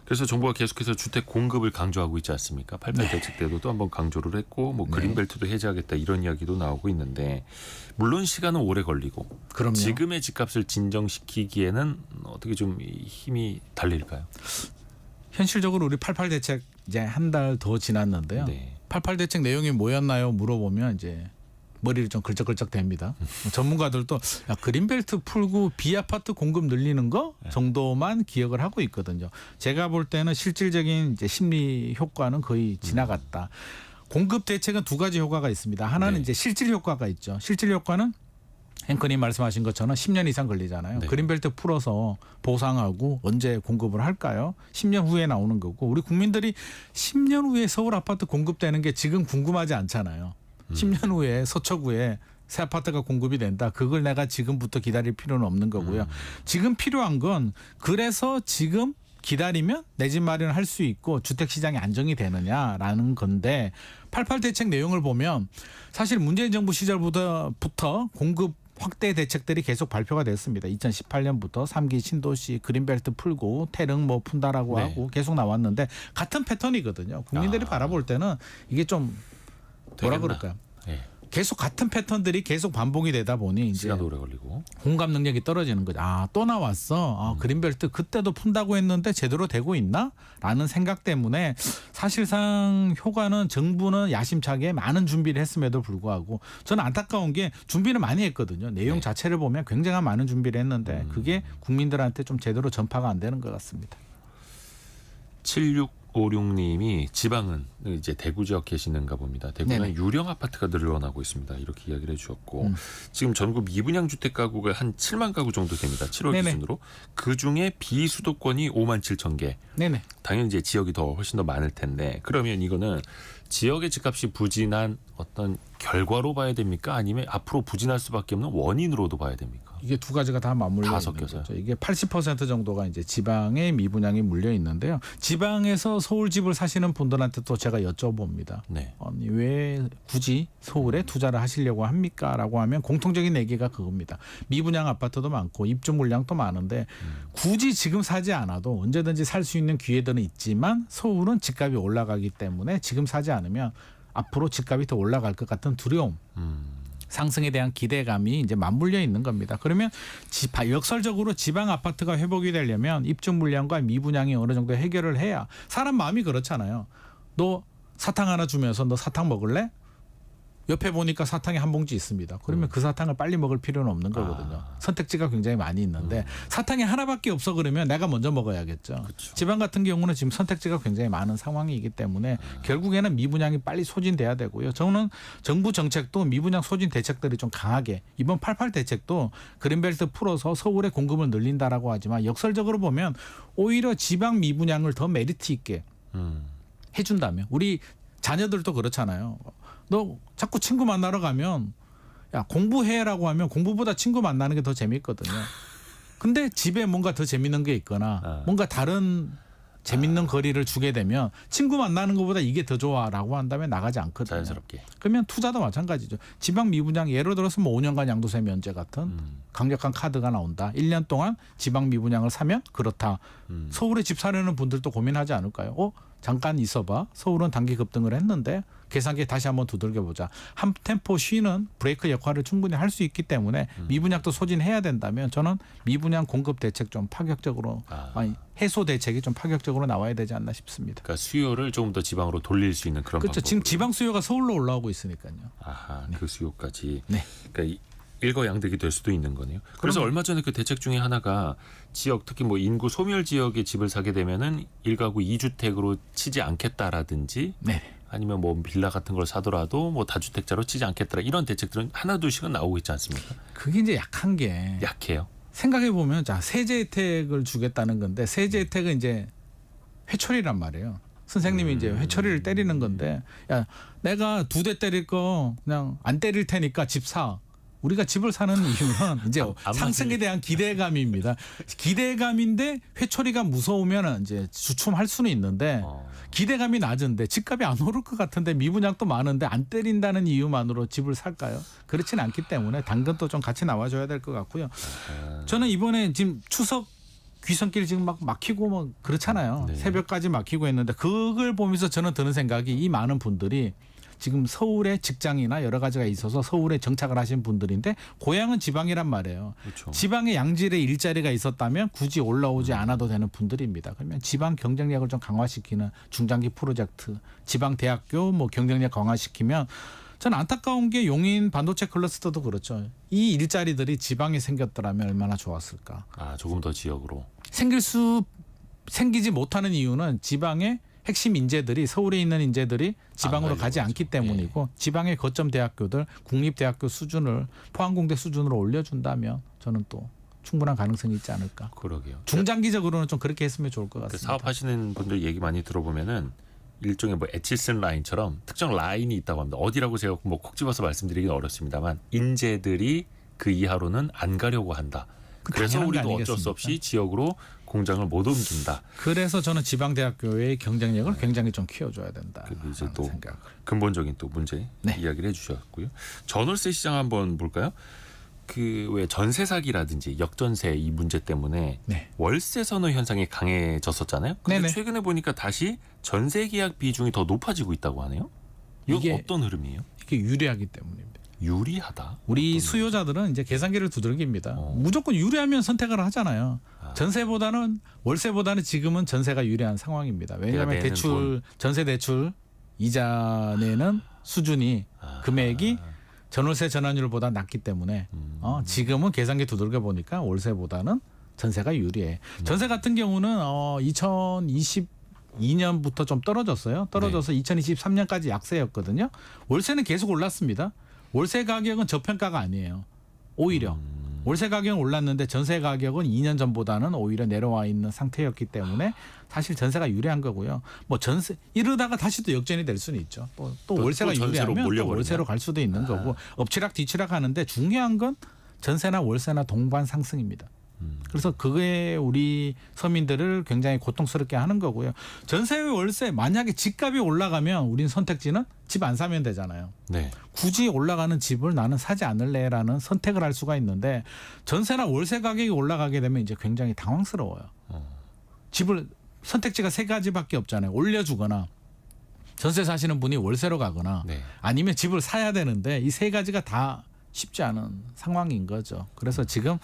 그래서 정부가 계속해서 주택 공급을 강조하고 있지 않습니까? 88 대책 때도 또 한번 강조를 했고 뭐 그린벨트도 해제하겠다 이런 이야기도 나오고 있는데 물론 시간은 오래 걸리고 그럼요. 지금의 집값을 진정시키기에는 어떻게 좀 힘이 달릴까요? 현실적으로 우리 88 대책 이제 한 달 더 지났는데요. 네. 88 대책 내용이 뭐였나요? 물어보면 이제 머리를 좀 걸쩍걸쩍 됩니다. 전문가들도 야, 그린벨트 풀고 비아파트 공급 늘리는 거 정도만 기억을 하고 있거든요. 제가 볼 때는 실질적인 이제 심리 효과는 거의 지나갔다. 공급 대책은 두 가지 효과가 있습니다. 하나는 네. 이제 실질 효과가 있죠. 실질 효과는 앵커님 말씀하신 것처럼 10년 이상 걸리잖아요. 네. 그린벨트 풀어서 보상하고 언제 공급을 할까요? 10년 후에 나오는 거고 우리 국민들이 10년 후에 서울 아파트 공급되는 게 지금 궁금하지 않잖아요. 10년 후에 서초구에 새 아파트가 공급이 된다. 그걸 내가 지금부터 기다릴 필요는 없는 거고요. 지금 필요한 건 그래서 지금 기다리면 내 집 마련을 할 수 있고 주택시장이 안정이 되느냐라는 건데 88 대책 내용을 보면 사실 문재인 정부 시절부터 공급 확대 대책들이 계속 발표가 됐습니다. 2018년부터 3기 신도시 그린벨트 풀고 태릉 뭐 푼다라고 네. 하고 계속 나왔는데 같은 패턴이거든요. 국민들이 바라볼 때는 이게 좀 뭐라 되겠나? 그럴까요? 예. 계속 같은 패턴들이 계속 반복이 되다 보니 이제 시간도 오래 걸리고. 공감 능력이 떨어지는 거죠. 아, 또 나왔어. 그린벨트 그때도 푼다고 했는데 제대로 되고 있나? 라는 생각 때문에 사실상 효과는 정부는 야심차게 많은 준비를 했음에도 불구하고 저는 안타까운 게 준비를 많이 했거든요. 내용 네. 자체를 보면 굉장히 많은 준비를 했는데 그게 국민들한테 좀 제대로 전파가 안 되는 것 같습니다. 7656님이 지방은 이제 대구 지역 계시는가 봅니다. 대구는 네네. 유령 아파트가 늘어나고 있습니다. 이렇게 이야기를 해주셨고 지금 전국 미분양 주택 가구가 한 7만 가구 정도 됩니다. 7월 네네. 기준으로 그 중에 비수도권이 5만 7천 개. 네네. 당연히 이제 지역이 더 훨씬 더 많을 텐데 그러면 이거는 지역의 집값이 부진한 어떤 결과로 봐야 됩니까? 아니면 앞으로 부진할 수밖에 없는 원인으로도 봐야 됩니까? 이게 두 가지가 다 맞물려 다 있는 섞여서요? 거죠. 이게 80% 정도가 이제 지방의 미분양이 물려 있는데요. 지방에서 서울 집을 사시는 분들한테 또 제가 여쭤봅니다. 네. 아니 왜 굳이 서울에 투자를 하시려고 합니까?라고 하면 공통적인 얘기가 그겁니다. 미분양 아파트도 많고 입주 물량도 많은데 굳이 지금 사지 않아도 언제든지 살 수 있는 기회들은 있지만 서울은 집값이 올라가기 때문에 지금 사지 않으면 앞으로 집값이 더 올라갈 것 같은 두려움. 상승에 대한 기대감이 이제 맞물려 있는 겁니다. 그러면 역설적으로 지방 아파트가 회복이 되려면 입주 물량과 미분양이 어느 정도 해결을 해야 사람 마음이 그렇잖아요. 너 사탕 하나 주면서 너 사탕 먹을래? 옆에 보니까 사탕이 한 봉지 있습니다. 그러면 그 사탕을 빨리 먹을 필요는 없는 거거든요. 선택지가 굉장히 많이 있는데 사탕이 하나밖에 없어 그러면 내가 먼저 먹어야겠죠. 그쵸. 지방 같은 경우는 지금 선택지가 굉장히 많은 상황이기 때문에 결국에는 미분양이 빨리 소진돼야 되고요. 저는 정부 정책도 미분양 소진 대책들이 좀 강하게 이번 88 대책도 그린벨트 풀어서 서울의 공급을 늘린다라고 하지만 역설적으로 보면 오히려 지방 미분양을 더 메리트 있게 해준다면 우리 자녀들도 그렇잖아요. 너 자꾸 친구 만나러 가면 야 공부해라고 하면 공부보다 친구 만나는 게 더 재밌거든요. 근데 집에 뭔가 더 재밌는 게 있거나 뭔가 다른 재밌는 거리를 주게 되면 친구 만나는 것보다 이게 더 좋아라고 한다면 나가지 않거든요. 자연스럽게. 그러면 투자도 마찬가지죠. 지방 미분양 예를 들어서 뭐 5년간 양도세 면제 같은 강력한 카드가 나온다. 1년 동안 지방 미분양을 사면 그렇다. 서울에 집 사려는 분들도 고민하지 않을까요? 잠깐 있어봐. 서울은 단기 급등을 했는데 계산기 다시 한번 두들겨보자. 한 템포 쉬는 브레이크 역할을 충분히 할 수 있기 때문에 미분양도 소진해야 된다면 저는 미분양 공급 대책 좀 파격적으로 해소 대책이 좀 파격적으로 나와야 되지 않나 싶습니다. 그러니까 수요를 조금 더 지방으로 돌릴 수 있는 그런 그렇죠. 방법으로. 지금 지방 수요가 서울로 올라오고 있으니까요. 아하, 그 수요까지. 네. 그러니까 일거양득이 될 수도 있는 거네요. 그래서 얼마 전에 그 대책 중에 하나가 지역 특히 뭐 인구 소멸 지역에 집을 사게 되면은 1가구 2주택으로 치지 않겠다라든지 네. 아니면 뭐 빌라 같은 걸 사더라도 뭐 다주택자로 치지 않겠다 이런 대책들은 하나둘씩은 나오고 있지 않습니까? 그게 이제 약한 게 약해요. 생각해 보면 자 세제 혜택을 주겠다는 건데 세제 혜택은 이제 회초리란 말이에요. 선생님이 이제 회초리를 때리는 건데 야 내가 2대 때릴 거 그냥 안 때릴 테니까 집 사. 우리가 집을 사는 이유는 이제 상승에 대한 기대감입니다. 기대감인데 회초리가 무서우면 이제 주춤할 수는 있는데 기대감이 낮은데 집값이 안 오를 것 같은데 미분양도 많은데 안 때린다는 이유만으로 집을 살까요? 그렇지는 않기 때문에 당근도 좀 같이 나와줘야 될 것 같고요. 저는 이번에 지금 추석 귀성길 지금 막 막히고 뭐 그렇잖아요. 네. 새벽까지 막히고 했는데 그걸 보면서 저는 드는 생각이 이 많은 분들이 지금 서울에 직장이나 여러 가지가 있어서 서울에 정착을 하신 분들인데 고향은 지방이란 말이에요. 그렇죠. 지방에 양질의 일자리가 있었다면 굳이 올라오지 않아도 되는 분들입니다. 그러면 지방 경쟁력을 좀 강화시키는 중장기 프로젝트, 지방 대학교 뭐 경쟁력 강화시키면 저는 안타까운 게 용인 반도체 클러스터도 그렇죠. 이 일자리들이 지방에 생겼더라면 얼마나 좋았을까. 조금 더 지역으로. 생기지 못하는 이유는 지방에 핵심 인재들이 서울에 있는 인재들이 지방으로 가지 않기 때문이고 지방의 거점 대학교들 국립대학교 수준을 포항공대 수준으로 올려준다면 저는 또 충분한 가능성이 있지 않을까. 그러게요. 중장기적으로는 좀 그렇게 했으면 좋을 것 같습니다. 사업하시는 분들 얘기 많이 들어보면은 일종의 뭐 에치슨 라인처럼 특정 라인이 있다고 합니다. 어디라고 제가 뭐 콕 집어서 말씀드리기는 어렵습니다만 인재들이 그 이하로는 안 가려고 한다. 그래서 당연한 게 우리도 어쩔 수 없이 지역으로 공장을 못 옮긴다. 그래서 저는 지방대학교의 경쟁력을 굉장히 좀 키워줘야 된다. 그 이제 또 생각을. 근본적인 또 문제 네. 이야기를 해주셨고요. 전월세 시장 한번 볼까요? 그 왜 전세 사기라든지 역전세 이 문제 때문에 네. 월세 선호 현상이 강해졌었잖아요. 근데 네네. 최근에 보니까 다시 전세 계약 비중이 더 높아지고 있다고 하네요. 이거 이게 어떤 흐름이에요? 이게 유리하기 때문입니다. 유리하다. 우리 어떤 수요자들은 이제 계산기를 두들깁니다. 무조건 유리하면 선택을 하잖아요. 전세보다는 월세보다는 지금은 전세가 유리한 상황입니다. 왜냐하면 내는 대출 전세 대출 이자 내는 수준이 금액이 전월세 전환율보다 낮기 때문에 지금은 계산기 두들겨 보니까 월세보다는 전세가 유리해. 전세 같은 경우는 2022년부터 좀 떨어졌어요. 떨어져서 2023년까지 약세였거든요. 월세는 계속 올랐습니다. 월세 가격은 저평가가 아니에요. 오히려 월세 가격은 올랐는데 전세 가격은 2년 전보다는 오히려 내려와 있는 상태였기 때문에 사실 전세가 유리한 거고요. 뭐 전세 이러다가 다시 또 역전이 될 수는 있죠. 또 월세가 또 전세로 유리하면 또 몰려버리면? 월세로 갈 수도 있는 거고 엎치락 뒤치락 하는데 중요한 건 전세나 월세나 동반 상승입니다. 그래서 그게 우리 서민들을 굉장히 고통스럽게 하는 거고요. 전세 월세 만약에 집값이 올라가면 우린 선택지는 집 안 사면 되잖아요. 네. 굳이 올라가는 집을 나는 사지 않을래라는 선택을 할 수가 있는데 전세나 월세 가격이 올라가게 되면 이제 굉장히 당황스러워요. 집을 선택지가 3가지밖에 없잖아요. 올려주거나 전세 사시는 분이 월세로 가거나 네. 아니면 집을 사야 되는데 이 3가지가 다 쉽지 않은 상황인 거죠. 그래서 지금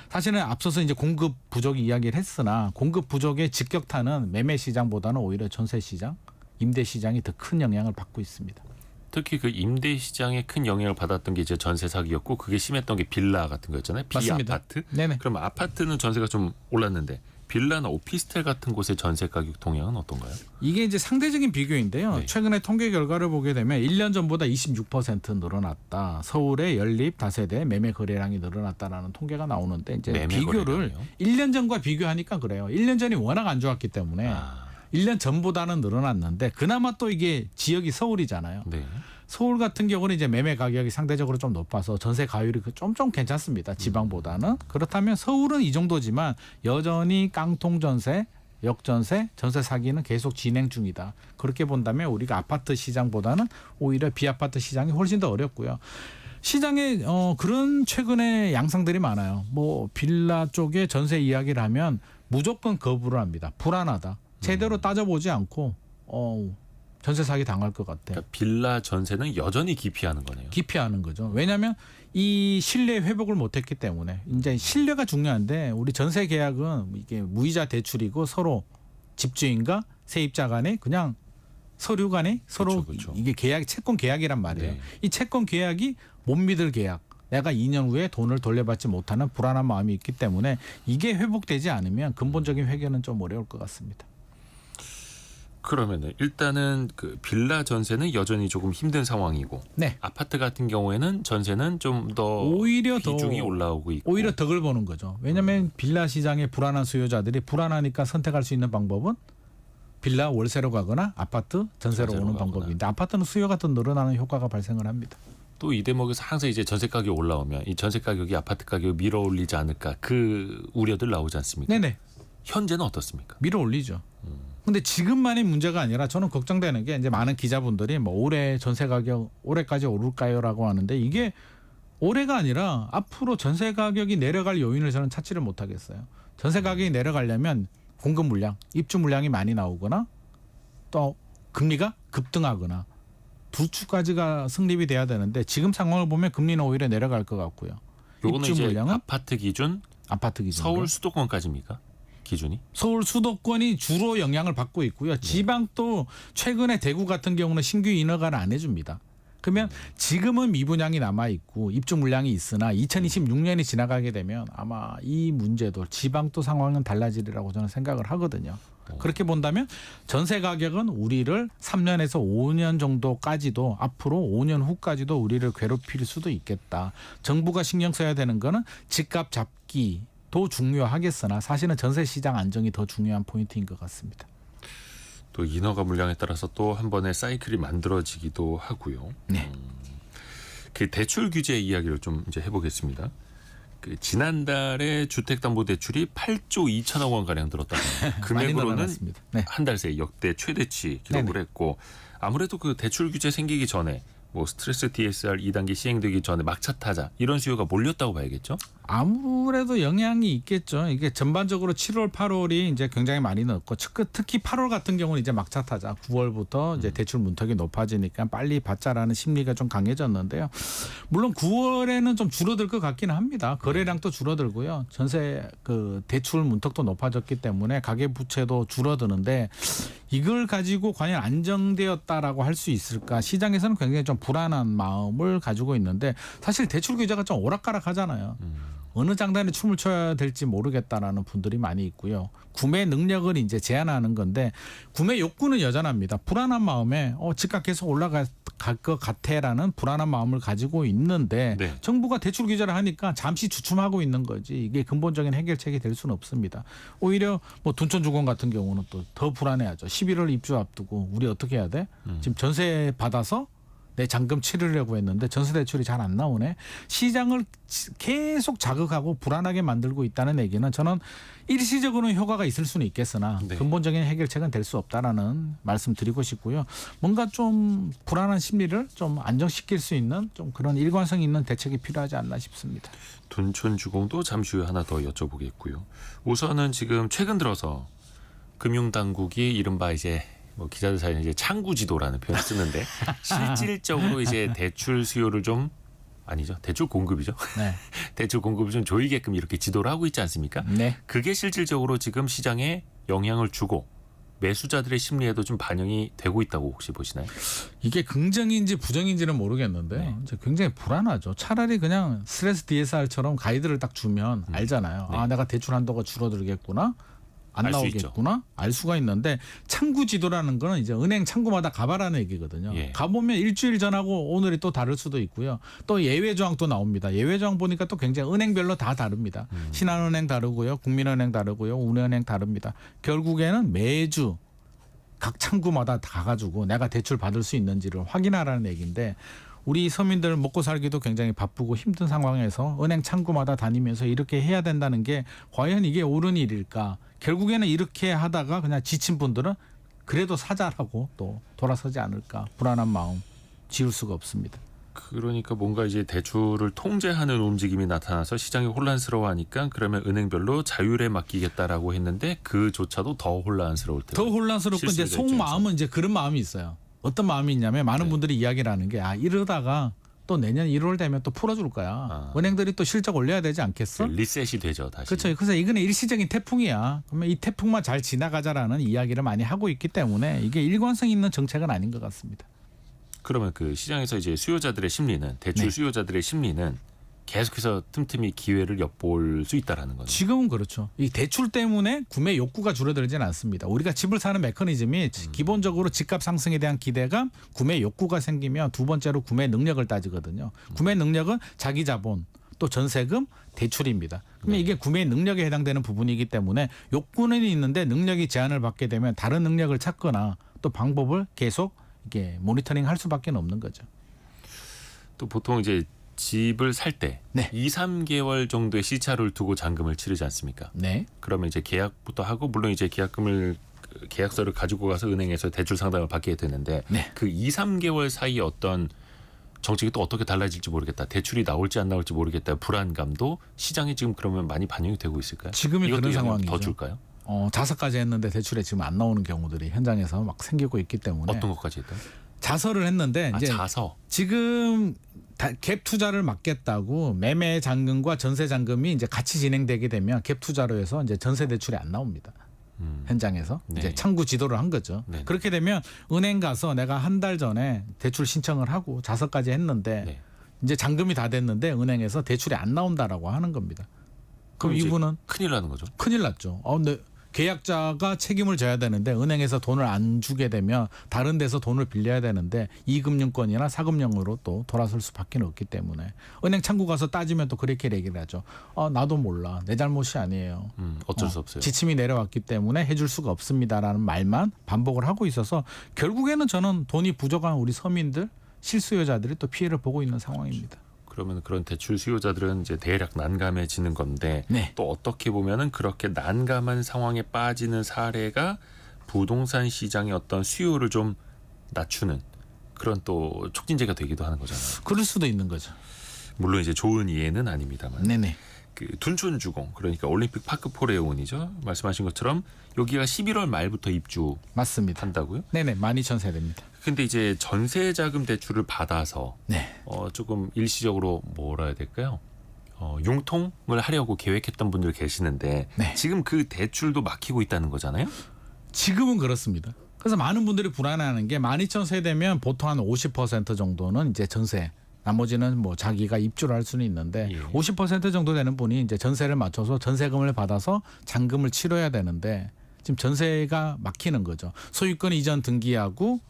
사실은 앞서서 이제 공급 부족 이야기를 했으나 공급 부족의 직격탄은 매매 시장보다는 오히려 전세 시장, 임대 시장이 더 큰 영향을 받고 있습니다. 특히 그 임대 시장에 큰 영향을 받았던 게 이제 전세 사기였고 그게 심했던 게 빌라 같은 거였잖아요. 맞습니다. 비아파트. 네네. 그럼 아파트는 전세가 좀 올랐는데 빌라나 오피스텔 같은 곳의 전세 가격 동향은 어떤가요? 이게 이제 상대적인 비교인데요. 네. 최근에 통계 결과를 보게 되면 1년 전보다 26% 늘어났다. 서울의 연립 다세대 매매 거래량이 늘어났다라는 통계가 나오는데 이제 매매 비교를 거래량이요? 1년 전과 비교하니까 그래요. 1년 전이 워낙 안 좋았기 때문에 1년 전보다는 늘어났는데 그나마 또 이게 지역이 서울이잖아요. 네. 서울 같은 경우는 이제 매매 가격이 상대적으로 좀 높아서 전세 가율이 좀 괜찮습니다. 지방보다는. 그렇다면 서울은 이 정도지만 여전히 깡통 전세, 역전세, 전세 사기는 계속 진행 중이다. 그렇게 본다면 우리가 아파트 시장보다는 오히려 비아파트 시장이 훨씬 더 어렵고요. 시장에 그런 최근에 양상들이 많아요. 뭐 빌라 쪽에 전세 이야기를 하면 무조건 거부를 합니다. 불안하다. 제대로 따져보지 않고 전세 사기 당할 것 같아. 그러니까 빌라 전세는 여전히 기피하는 거네요. 기피하는 거죠. 왜냐하면 이 신뢰 회복을 못했기 때문에 이제 신뢰가 중요한데 우리 전세 계약은 이게 무이자 대출이고 서로 집주인과 세입자 간에 그냥 서류 간에 서로 그렇죠. 이게 계약 채권 계약이란 말이에요. 네. 이 채권 계약이 못 믿을 계약. 내가 2년 후에 돈을 돌려받지 못하는 불안한 마음이 있기 때문에 이게 회복되지 않으면 근본적인 해결은 좀 어려울 것 같습니다. 그러면은 일단은 그 빌라 전세는 여전히 조금 힘든 상황이고 네. 아파트 같은 경우에는 전세는 좀 더 오히려 비중이 더 올라오고 있고 오히려 덕을 보는 거죠. 왜냐하면 빌라 시장의 불안한 수요자들이 불안하니까 선택할 수 있는 방법은 빌라 월세로 가거나 아파트 전세로 전세로 오는 가거나. 방법인데 아파트는 수요가 더 늘어나는 효과가 발생을 합니다. 또 이 대목에서 항상 이제 전세 가격이 올라오면 이 전세 가격이 아파트 가격을 밀어올리지 않을까 그 우려들 나오지 않습니까? 네네. 현재는 어떻습니까? 밀어 올리죠. 근데 지금만의 문제가 아니라 저는 걱정되는 게 이제 많은 기자분들이 뭐 올해 전세 가격 올해까지 오를까요라고 하는데 이게 올해가 아니라 앞으로 전세 가격이 내려갈 요인을 저는 찾지를 못하겠어요. 전세 가격이 내려가려면 공급 물량, 입주 물량이 많이 나오거나 또 금리가 급등하거나 두 추까지가 성립이 돼야 되는데 지금 상황을 보면 금리는 오히려 내려갈 것 같고요. 요거는 입주 이제 물량은 아파트 기준 아파트 기준 서울 수도권까지입니까? 기준이? 서울 수도권이 주로 영향을 받고 있고요. 지방도 최근에 대구 같은 경우는 신규 인허가를 안 해줍니다. 그러면 지금은 미분양이 남아 있고 입주 물량이 있으나 2026년이 지나가게 되면 아마 이 문제도 지방도 상황은 달라지리라고 저는 생각을 하거든요. 그렇게 본다면 전세 가격은 우리를 3년에서 5년 정도까지도 앞으로 5년 후까지도 우리를 괴롭힐 수도 있겠다. 정부가 신경 써야 되는 거는 집값 잡기도 중요하겠으나 사실은 전세 시장 안정이 더 중요한 포인트인 것 같습니다. 또 인허가 물량에 따라서 또 한 번의 사이클이 만들어지기도 하고요. 네. 그 대출 규제 이야기를 좀 이제 해보겠습니다. 그 지난달에 주택담보대출이 8조 2천억 원 가량 들었다고 합니다. 많이 금액으로는 늘어났습니다. 네. 한 달 새에 역대 최대치 기록을 네네. 했고 아무래도 그 대출 규제 생기기 전에 뭐 스트레스 DSR 2단계 시행되기 전에 막차 타자 이런 수요가 몰렸다고 봐야겠죠? 아무래도 영향이 있겠죠. 이게 전반적으로 7월, 8월이 이제 굉장히 많이 늘었고 특히 8월 같은 경우는 이제 막차 타자 9월부터 이제 대출 문턱이 높아지니까 빨리 받자라는 심리가 좀 강해졌는데요. 물론 9월에는 좀 줄어들 것 같기는 합니다. 거래량도 줄어들고요. 전세 그 대출 문턱도 높아졌기 때문에 가계 부채도 줄어드는데 이걸 가지고 과연 안정되었다라고 할 수 있을까? 시장에서는 굉장히 좀 불안한 마음을 가지고 있는데 사실 대출 규제가 좀 오락가락하잖아요. 어느 장단에 춤을 춰야 될지 모르겠다라는 분들이 많이 있고요. 구매 능력을 이제 제한하는 건데 구매 욕구는 여전합니다. 불안한 마음에 집값 계속 올라갈 것 같아라는 불안한 마음을 가지고 있는데 네. 정부가 대출 규제를 하니까 잠시 주춤하고 있는 거지 이게 근본적인 해결책이 될 수는 없습니다. 오히려 뭐 둔촌주공 같은 경우는 또 더 불안해하죠. 11월 입주 앞두고 우리 어떻게 해야 돼? 지금 전세 받아서 내 잔금 치르려고 했는데 전세 대출이 잘 안 나오네. 시장을 계속 자극하고 불안하게 만들고 있다는 얘기는 저는 일시적으로는 효과가 있을 수는 있겠으나 네. 근본적인 해결책은 될 수 없다라는 말씀 드리고 싶고요. 뭔가 좀 불안한 심리를 좀 안정시킬 수 있는 좀 그런 일관성 있는 대책이 필요하지 않나 싶습니다. 둔촌주공도 잠시 후에 하나 더 여쭤보겠고요. 우선은 지금 최근 들어서 금융당국이 이른바 이제 뭐 기자들 사이에 이제 창구지도라는 표현을 쓰는데 실질적으로 이제 대출 수요를 좀 아니죠. 대출 공급이죠. 네. 대출 공급을 좀 조이게끔 이렇게 지도를 하고 있지 않습니까? 네. 그게 실질적으로 지금 시장에 영향을 주고 매수자들의 심리에도 좀 반영이 되고 있다고 혹시 보시나요? 이게 긍정인지 부정인지는 모르겠는데 네. 이제 굉장히 불안하죠. 차라리 그냥 스트레스 DSR처럼 가이드를 딱 주면 알잖아요. 네. 아, 내가 대출 한도가 줄어들겠구나. 안 알수 있죠. 나오겠구나. 알 수가 있는데 창구 지도라는 거는 이제 은행 창구마다 가봐라는 얘기거든요. 예. 가보면 일주일 전하고 오늘이 또 다를 수도 있고요. 또 예외 조항 또 나옵니다. 예외 조항 보니까 또 굉장히 은행별로 다 다릅니다. 신한은행 다르고요. 국민은행 다르고요. 우리은행 다릅니다. 결국에는 매주 각 창구마다 다 가가지고 내가 대출 받을 수 있는지를 확인하라는 얘기인데 우리 서민들 먹고 살기도 굉장히 바쁘고 힘든 상황에서 은행 창구마다 다니면서 이렇게 해야 된다는 게 과연 이게 옳은 일일까? 결국에는 이렇게 하다가 그냥 지친 분들은 그래도 사자라고 또 돌아서지 않을까? 불안한 마음 지울 수가 없습니다. 그러니까 뭔가 이제 대출을 통제하는 움직임이 나타나서 시장이 혼란스러워하니까 그러면 은행별로 자율에 맡기겠다라고 했는데 그조차도 더 혼란스러울 때. 더 혼란스럽고 이제 실수요자 속마음은 이제 그런 마음이 있어요. 어떤 마음이 있냐면 많은 네. 분들이 이야기를 하는 게 이러다가 또 내년 1월 되면 또 풀어줄 거야. 아. 은행들이 또 실적 올려야 되지 않겠어? 리셋이 되죠 다시. 그렇죠. 그래서 이거는 일시적인 태풍이야. 그러면 이 태풍만 잘 지나가자라는 이야기를 많이 하고 있기 때문에 이게 일관성 있는 정책은 아닌 것 같습니다. 그러면 그 시장에서 이제 수요자들의 심리는 대출 네. 수요자들의 심리는 계속해서 틈틈이 기회를 엿볼 수 있다라는 거죠. 지금은 그렇죠. 이 대출 때문에 구매 욕구가 줄어들지는 않습니다. 우리가 집을 사는 메커니즘이 기본적으로 집값 상승에 대한 기대감, 구매 욕구가 생기면 두 번째로 구매 능력을 따지거든요. 구매 능력은 자기 자본, 또 전세금, 대출입니다. 그러면 네. 이게 구매 능력에 해당되는 부분이기 때문에 욕구는 있는데 능력이 제한을 받게 되면 다른 능력을 찾거나 또 방법을 계속 이게 모니터링 할 수밖에 없는 거죠. 또 보통 이제 집을 살 때 네. 2, 3개월 정도의 시차를 두고 잔금을 치르지 않습니까? 네. 그러면 이제 계약부터 하고 물론 이제 계약서를 가지고 가서 은행에서 대출 상담을 받게 되는데 네. 그 2, 3개월 사이에 어떤 정책이 또 어떻게 달라질지 모르겠다. 대출이 나올지 안 나올지 모르겠다. 불안감도 시장에 지금 그러면 많이 반영이 되고 있을까요? 지금이 이것도 그런 영향 상황이죠. 더 줄까요? 자서까지 했는데 대출에 지금 안 나오는 경우들이 현장에서 막 생기고 있기 때문에 어떤 것까지 했다? 자서를 했는데 이제 자서. 지금 갭 투자를 막겠다고 매매 잔금과 전세 잔금이 이제 같이 진행되게 되면 갭 투자로 해서 이제 전세 대출이 안 나옵니다. 현장에서 네. 이제 창구 지도를 한 거죠. 네. 그렇게 되면 은행 가서 내가 한 달 전에 대출 신청을 하고 자서까지 했는데 네. 이제 잔금이 다 됐는데 은행에서 대출이 안 나온다라고 하는 겁니다. 그럼 이제 이분은 큰일 나는 거죠. 큰일 났죠. 근데 계약자가 책임을 져야 되는데 은행에서 돈을 안 주게 되면 다른 데서 돈을 빌려야 되는데 2금융권이나 4금융으로 또 돌아설 수밖에 없기 때문에 은행 창구 가서 따지면 또 그렇게 얘기를 하죠. 나도 몰라. 내 잘못이 아니에요. 어쩔 수 없어요. 지침이 내려왔기 때문에 해줄 수가 없습니다라는 말만 반복을 하고 있어서 결국에는 저는 돈이 부족한 우리 서민들 실수요자들이 또 피해를 보고 있는 상황입니다. 그러면 그런 대출 수요자들은 이제 대략 난감해지는 건데 네. 또 어떻게 보면은 그렇게 난감한 상황에 빠지는 사례가 부동산 시장의 어떤 수요를 좀 낮추는 그런 또 촉진제가 되기도 하는 거잖아요. 그럴 수도 있는 거죠. 물론 이제 좋은 이해는 아닙니다만. 네네. 그 둔촌주공 그러니까 올림픽 파크 포레온이죠. 말씀하신 것처럼 여기가 11월 말부터 맞습니다. 입주한다고요? 네네. 12,000세대입니다. 근데 이제 전세자금 대출을 받아서 네. 조금 일시적으로 뭐라 해야 될까요? 융통을 하려고 계획했던 분들 계시는데 네. 지금 그 대출도 막히고 있다는 거잖아요. 지금은 그렇습니다. 그래서 많은 분들이 불안해하는 게 12,000세대면 보통 한 50% 정도는 이제 전세, 나머지는 뭐 자기가 입주를 할 수는 있는데 예. 50% 정도 되는 분이 이제 전세를 맞춰서 전세금을 받아서 잔금을 치러야 되는데 지금 전세가 막히는 거죠. 소유권 이전 등기하고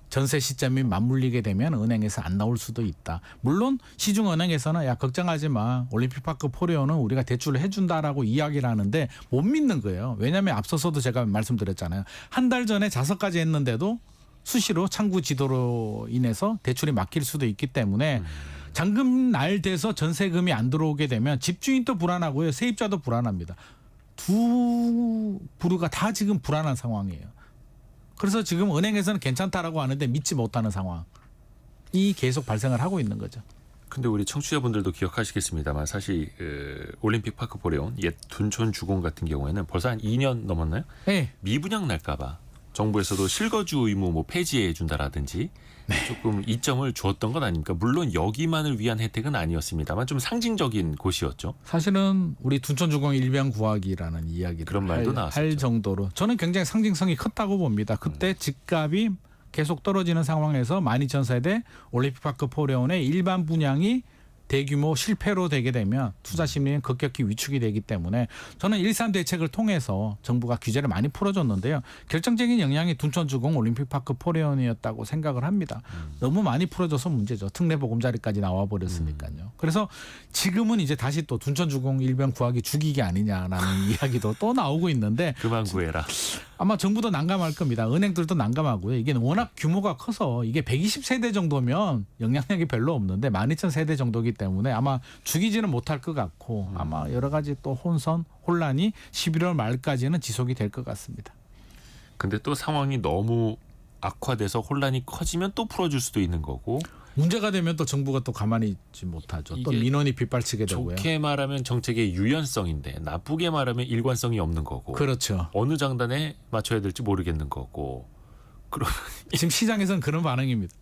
전세 시점이 맞물리게 되면 은행에서 안 나올 수도 있다. 물론 시중은행에서는 야 걱정하지 마. 올림픽파크 포레온은 우리가 대출을 해준다라고 이야기를 하는데 못 믿는 거예요. 왜냐하면 앞서서도 제가 말씀드렸잖아요. 한 달 전에 자서까지 했는데도 수시로 창구 지도로 인해서 대출이 막힐 수도 있기 때문에 잔금 날 돼서 전세금이 안 들어오게 되면 집주인도 불안하고요. 세입자도 불안합니다. 두 부류가 다 지금 불안한 상황이에요. 그래서 지금 은행에서는 괜찮다라고 하는데 믿지 못하는 상황이 계속 발생을 하고 있는 거죠. 근데 우리 청취자분들도 기억하시겠습니다만 사실 올림픽 파크 포레온 옛 둔촌주공 같은 경우에는 벌써 한 2년 넘었나요? 네. 미분양 날까 봐 정부에서도 실거주 의무 뭐 폐지해 준다라든지 조금 이점을 주었던 건 아닙니까? 물론 여기만을 위한 혜택은 아니었습니다만 좀 상징적인 곳이었죠. 사실은 우리 둔촌주공 일변 구하기라는 이야기를 그런 말도 할 나왔었죠. 정도로 저는 굉장히 상징성이 컸다고 봅니다. 그때 집값이 계속 떨어지는 상황에서 12,000세대 올림픽파크 포레온의 일반 분양이 대규모 실패로 되게 되면 투자 심리는 급격히 위축이 되기 때문에 저는 1.3 대책을 통해서 정부가 규제를 많이 풀어줬는데요. 결정적인 영향이 둔촌주공 올림픽파크 포레온이었다고 생각을 합니다. 너무 많이 풀어줘서 문제죠. 특례 보금자리까지 나와버렸으니까요. 그래서 지금은 이제 다시 또 둔촌주공 일변 구하기 죽이기 아니냐라는 이야기도 또 나오고 있는데 그만 구해라. 아마 정부도 난감할 겁니다. 은행들도 난감하고요. 이게 워낙 규모가 커서 이게 120세대 정도면 영향력이 별로 없는데 12,000세대 정도이기 때문에 아마 죽이지는 못할 것 같고 아마 여러 가지 또 혼란이 11월 말까지는 지속이 될 것 같습니다. 근데 또 상황이 너무 악화돼서 혼란이 커지면 또 풀어줄 수도 있는 거고 문제가 되면 또 정부가 또 가만히 있지 못하죠. 또 이게 민원이 빗발치게 되고요. 좋게 말하면 정책의 유연성인데 나쁘게 말하면 일관성이 없는 거고 그렇죠. 어느 장단에 맞춰야 될지 모르겠는 거고 그럼 지금 시장에서는 그런 반응입니다.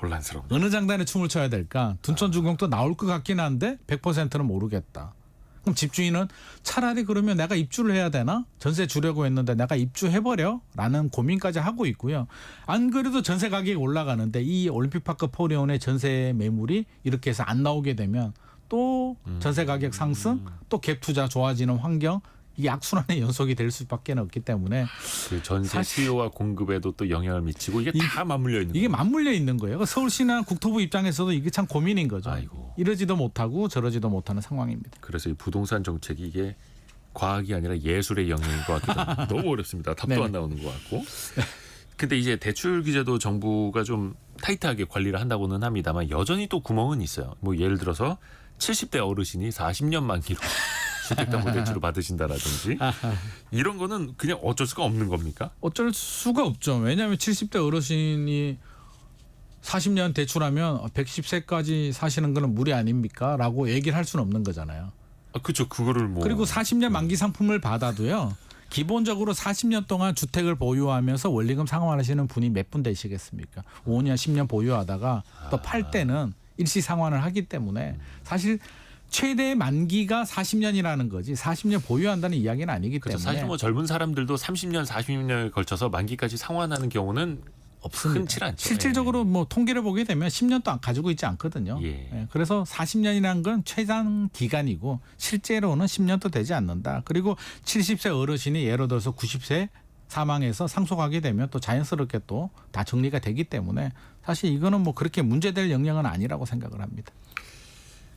혼란스러운. 어느 장단에 춤을 춰야 될까? 둔촌주공도 나올 것 같긴 한데 100%는 모르겠다. 그럼 집주인은 차라리 그러면 내가 입주를 해야 되나? 전세 주려고 했는데 내가 입주해버려? 라는 고민까지 하고 있고요. 안 그래도 전세 가격이 올라가는데 이 올림픽파크 포레온의 전세 매물이 이렇게 해서 안 나오게 되면 또 전세 가격 상승, 또 갭 투자 좋아지는 환경, 이게 악순환의 연속이 될 수밖에 없기 때문에 그 전세 사실- 수요와 공급에도 또 영향을 미치고 이게 다 맞물려 있는 이게 거예요. 맞물려 있는 거예요. 그러니까 서울시나 국토부 입장에서도 이게 참 고민인 거죠. 아이고. 이러지도 못하고 저러지도 못하는 상황입니다. 그래서 이 부동산 정책이 이게 과학이 아니라 예술의 영역인 것 같기도 합니다. 너무 어렵습니다. 답도 네네. 안 나오는 것 같고. 근데 이제 대출 규제도 정부가 좀 타이트하게 관리를 한다고는 합니다만 여전히 또 구멍은 있어요. 뭐 예를 들어서 70대 어르신이 40년 만기로 주택담보대출을 받으신다라든지 이런 거는 그냥 어쩔 수가 없는 겁니까? 어쩔 수가 없죠. 왜냐하면 70대 어르신이 40년 대출하면 110세까지 사시는 거는 무리 아닙니까? 라고 얘기를 할 수는 없는 거잖아요. 아, 그렇죠. 그거를 뭐 그리고 40년 만기 상품을 받아도요. 기본적으로 40년 동안 주택을 보유하면서 원리금 상환하시는 분이 몇 분 되시겠습니까? 5년, 10년 보유하다가 또 팔 때는 일시 상환을 하기 때문에 사실 최대 만기가 40년이라는 거지 40년 보유한다는 이야기는 아니기 그렇죠. 때문에 사실 뭐 젊은 사람들도 30년, 40년에 걸쳐서 만기까지 상환하는 경우는 없습니다. 흔치 않죠. 실질적으로 뭐 통계를 보게 되면 10년도 안 가지고 있지 않거든요. 예. 예, 그래서 40년이라는 건 최장 기간이고 실제로는 10년도 되지 않는다. 그리고 70세 어르신이 예를 들어서 90세 사망해서 상속하게 되면 또 자연스럽게 또 다 정리가 되기 때문에 사실 이거는 뭐 그렇게 문제될 영역은 아니라고 생각을 합니다.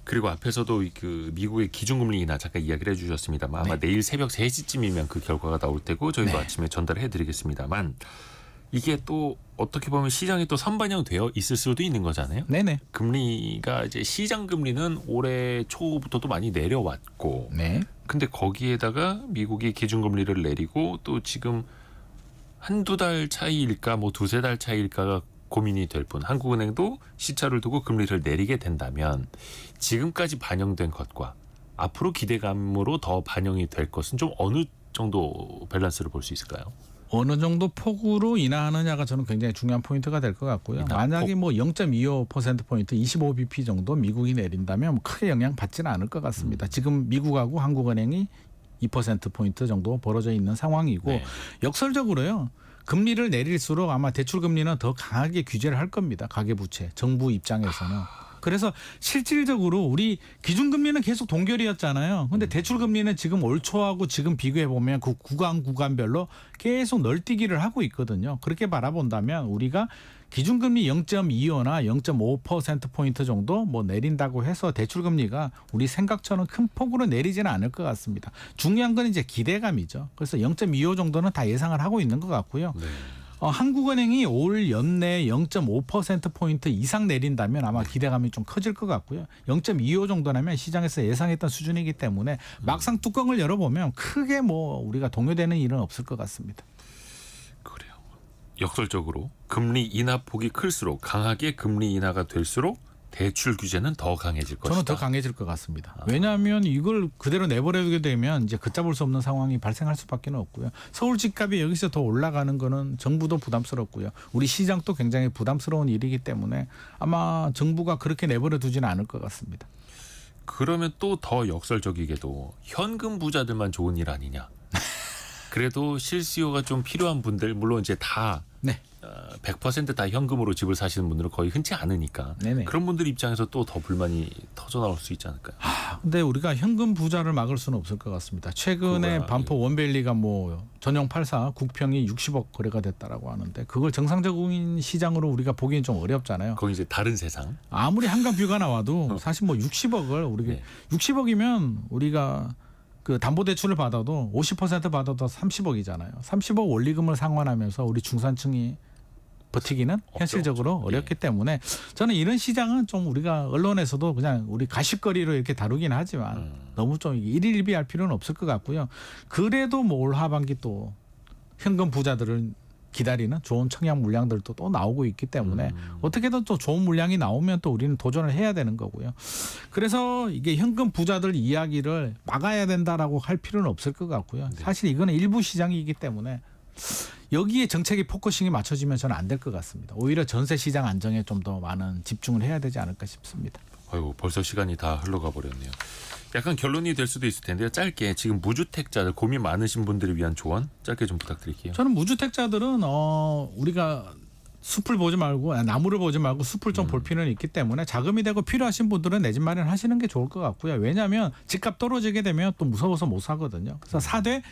그리고 앞에서도 그 미국의 기준금리 인하 잠깐 이야기를 해주셨습니다만 아마 내일 새벽 3시쯤이면 그 결과가 나올 테고 저희도 아침에 전달해드리겠습니다만 이게 또 어떻게 보면 시장이 또 선반영되어 있을 수도 있는 거잖아요. 네네. 금리가 이제 시장 금리는 올해 초부터도 많이 내려왔고 네. 근데 거기에다가 미국이 기준금리를 내리고 또 지금 한두 달 차이일까 뭐 두세 달 차이일까가 고민이 될 뿐 한국은행도 시차를 두고 금리를 내리게 된다면 지금까지 반영된 것과 앞으로 기대감으로 더 반영이 될 것은 좀 어느 정도 밸런스를 볼 수 있을까요? 어느 정도 폭으로 인하하느냐가 저는 굉장히 중요한 포인트가 될 것 같고요. 인하 만약에 뭐 0.25%포인트 25bp 정도 미국이 내린다면 뭐 크게 영향 받지는 않을 것 같습니다. 지금 미국하고 한국은행이 2%포인트 정도 벌어져 있는 상황이고 네. 역설적으로요. 금리를 내릴수록 아마 대출 금리는 더 강하게 규제를 할 겁니다. 가계부채 정부 입장에서는. 그래서 실질적으로 우리 기준금리는 계속 동결이었잖아요. 근데 대출금리는 지금 올 초하고 지금 비교해 보면 그 구간별로 계속 널뛰기를 하고 있거든요. 그렇게 바라본다면 우리가 기준금리 0.25나 0.5%포인트 정도 뭐 내린다고 해서 대출금리가 우리 생각처럼 큰 폭으로 내리지는 않을 것 같습니다. 중요한 건 이제 기대감이죠. 그래서 0.25 정도는 다 예상을 하고 있는 것 같고요. 네. 한국은행이 올 연내 0.5%포인트 이상 내린다면 아마 기대감이 좀 커질 것 같고요. 0.25 정도라면 시장에서 예상했던 수준이기 때문에 막상 뚜껑을 열어보면 크게 뭐 우리가 동요되는 일은 없을 것 같습니다. 그래요. 역설적으로 금리 인하 폭이 클수록 강하게 금리 인하가 될수록 대출 규제는 더 강해질 것이다. 저는 더 강해질 것 같습니다. 왜냐하면 이걸 그대로 내버려두게 되면 이제 걷잡을 수 없는 상황이 발생할 수밖에 없고요. 서울 집값이 여기서 더 올라가는 거는 정부도 부담스럽고요. 우리 시장도 굉장히 부담스러운 일이기 때문에 아마 정부가 그렇게 내버려두지는 않을 것 같습니다. 그러면 또 더 역설적이게도 현금 부자들만 좋은 일 아니냐. 그래도 실수요가 좀 필요한 분들 물론 이제 다 네. 100% 현금으로 집을 사시는 분들은 거의 흔치 않으니까 네네. 그런 분들 입장에서 또 더 불만이 터져 나올 수 있지 않을까요? 근데 우리가 현금 부자를 막을 수는 없을 것 같습니다. 최근에 그거야, 반포 원벨리가 뭐 전용 84 국평이 60억 거래가 됐다라고 하는데 그걸 정상적인 시장으로 우리가 보기엔 좀 어렵잖아요. 거기 이제 다른 세상. 아무리 한강 뷰가 나와도 사실 뭐 60억을 우리가 네. 60억이면 우리가 그 담보대출을 받아도 50% 받아도 30억이잖아요. 30억 원리금을 상환하면서 우리 중산층이 버티기는 현실적으로 없죠. 어렵기 예. 때문에 저는 이런 시장은 좀 우리가 언론에서도 그냥 우리 가십거리로 이렇게 다루긴 하지만 너무 좀 일일비할 필요는 없을 것 같고요. 그래도 뭐 올 하반기 또 현금 부자들을 기다리는 좋은 청약 물량들도 또 나오고 있기 때문에 어떻게든 또 좋은 물량이 나오면 또 우리는 도전을 해야 되는 거고요. 그래서 이게 현금 부자들 이야기를 막아야 된다라고 할 필요는 없을 것 같고요. 사실 이거는 일부 시장이기 때문에 여기에 정책의 포커싱이 맞춰지면 저는 안 될 것 같습니다. 오히려 전세 시장 안정에 좀 더 많은 집중을 해야 되지 않을까 싶습니다. 아이고 벌써 시간이 다 흘러가 버렸네요. 약간 결론이 될 수도 있을 텐데요. 짧게 지금 무주택자들 고민 많으신 분들을 위한 조언 짧게 좀 부탁드릴게요. 저는 무주택자들은 우리가 숲을 보지 말고 나무를 보지 말고 숲을 좀 볼 필요는 있기 때문에 자금이 되고 필요하신 분들은 내 집 마련하시는 게 좋을 것 같고요. 왜냐하면 집값 떨어지게 되면 또 무서워서 못 사거든요. 그래서 사되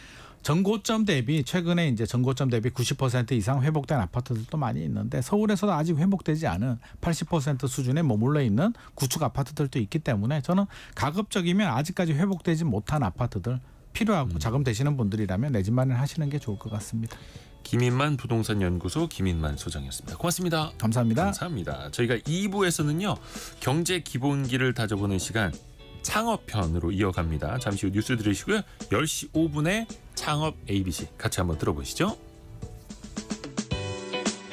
전고점 대비 최근에 이제 전고점 대비 90% 이상 회복된 아파트들도 많이 있는데 서울에서도 아직 회복되지 않은 80% 수준에 머물러 있는 구축 아파트들도 있기 때문에 저는 가급적이면 아직까지 회복되지 못한 아파트들 필요하고 자금 되시는 분들이라면 내 집 마련하시는 게 좋을 것 같습니다. 김인만 부동산 연구소 김인만 소장이었습니다. 고맙습니다. 감사합니다. 감사합니다. 저희가 2부에서는요. 경제 기본기를 다져보는 시간 창업편으로 이어갑니다. 잠시 후 뉴스 들으시고요. 10시 5분에 창업 ABC 같이 한번 들어보시죠.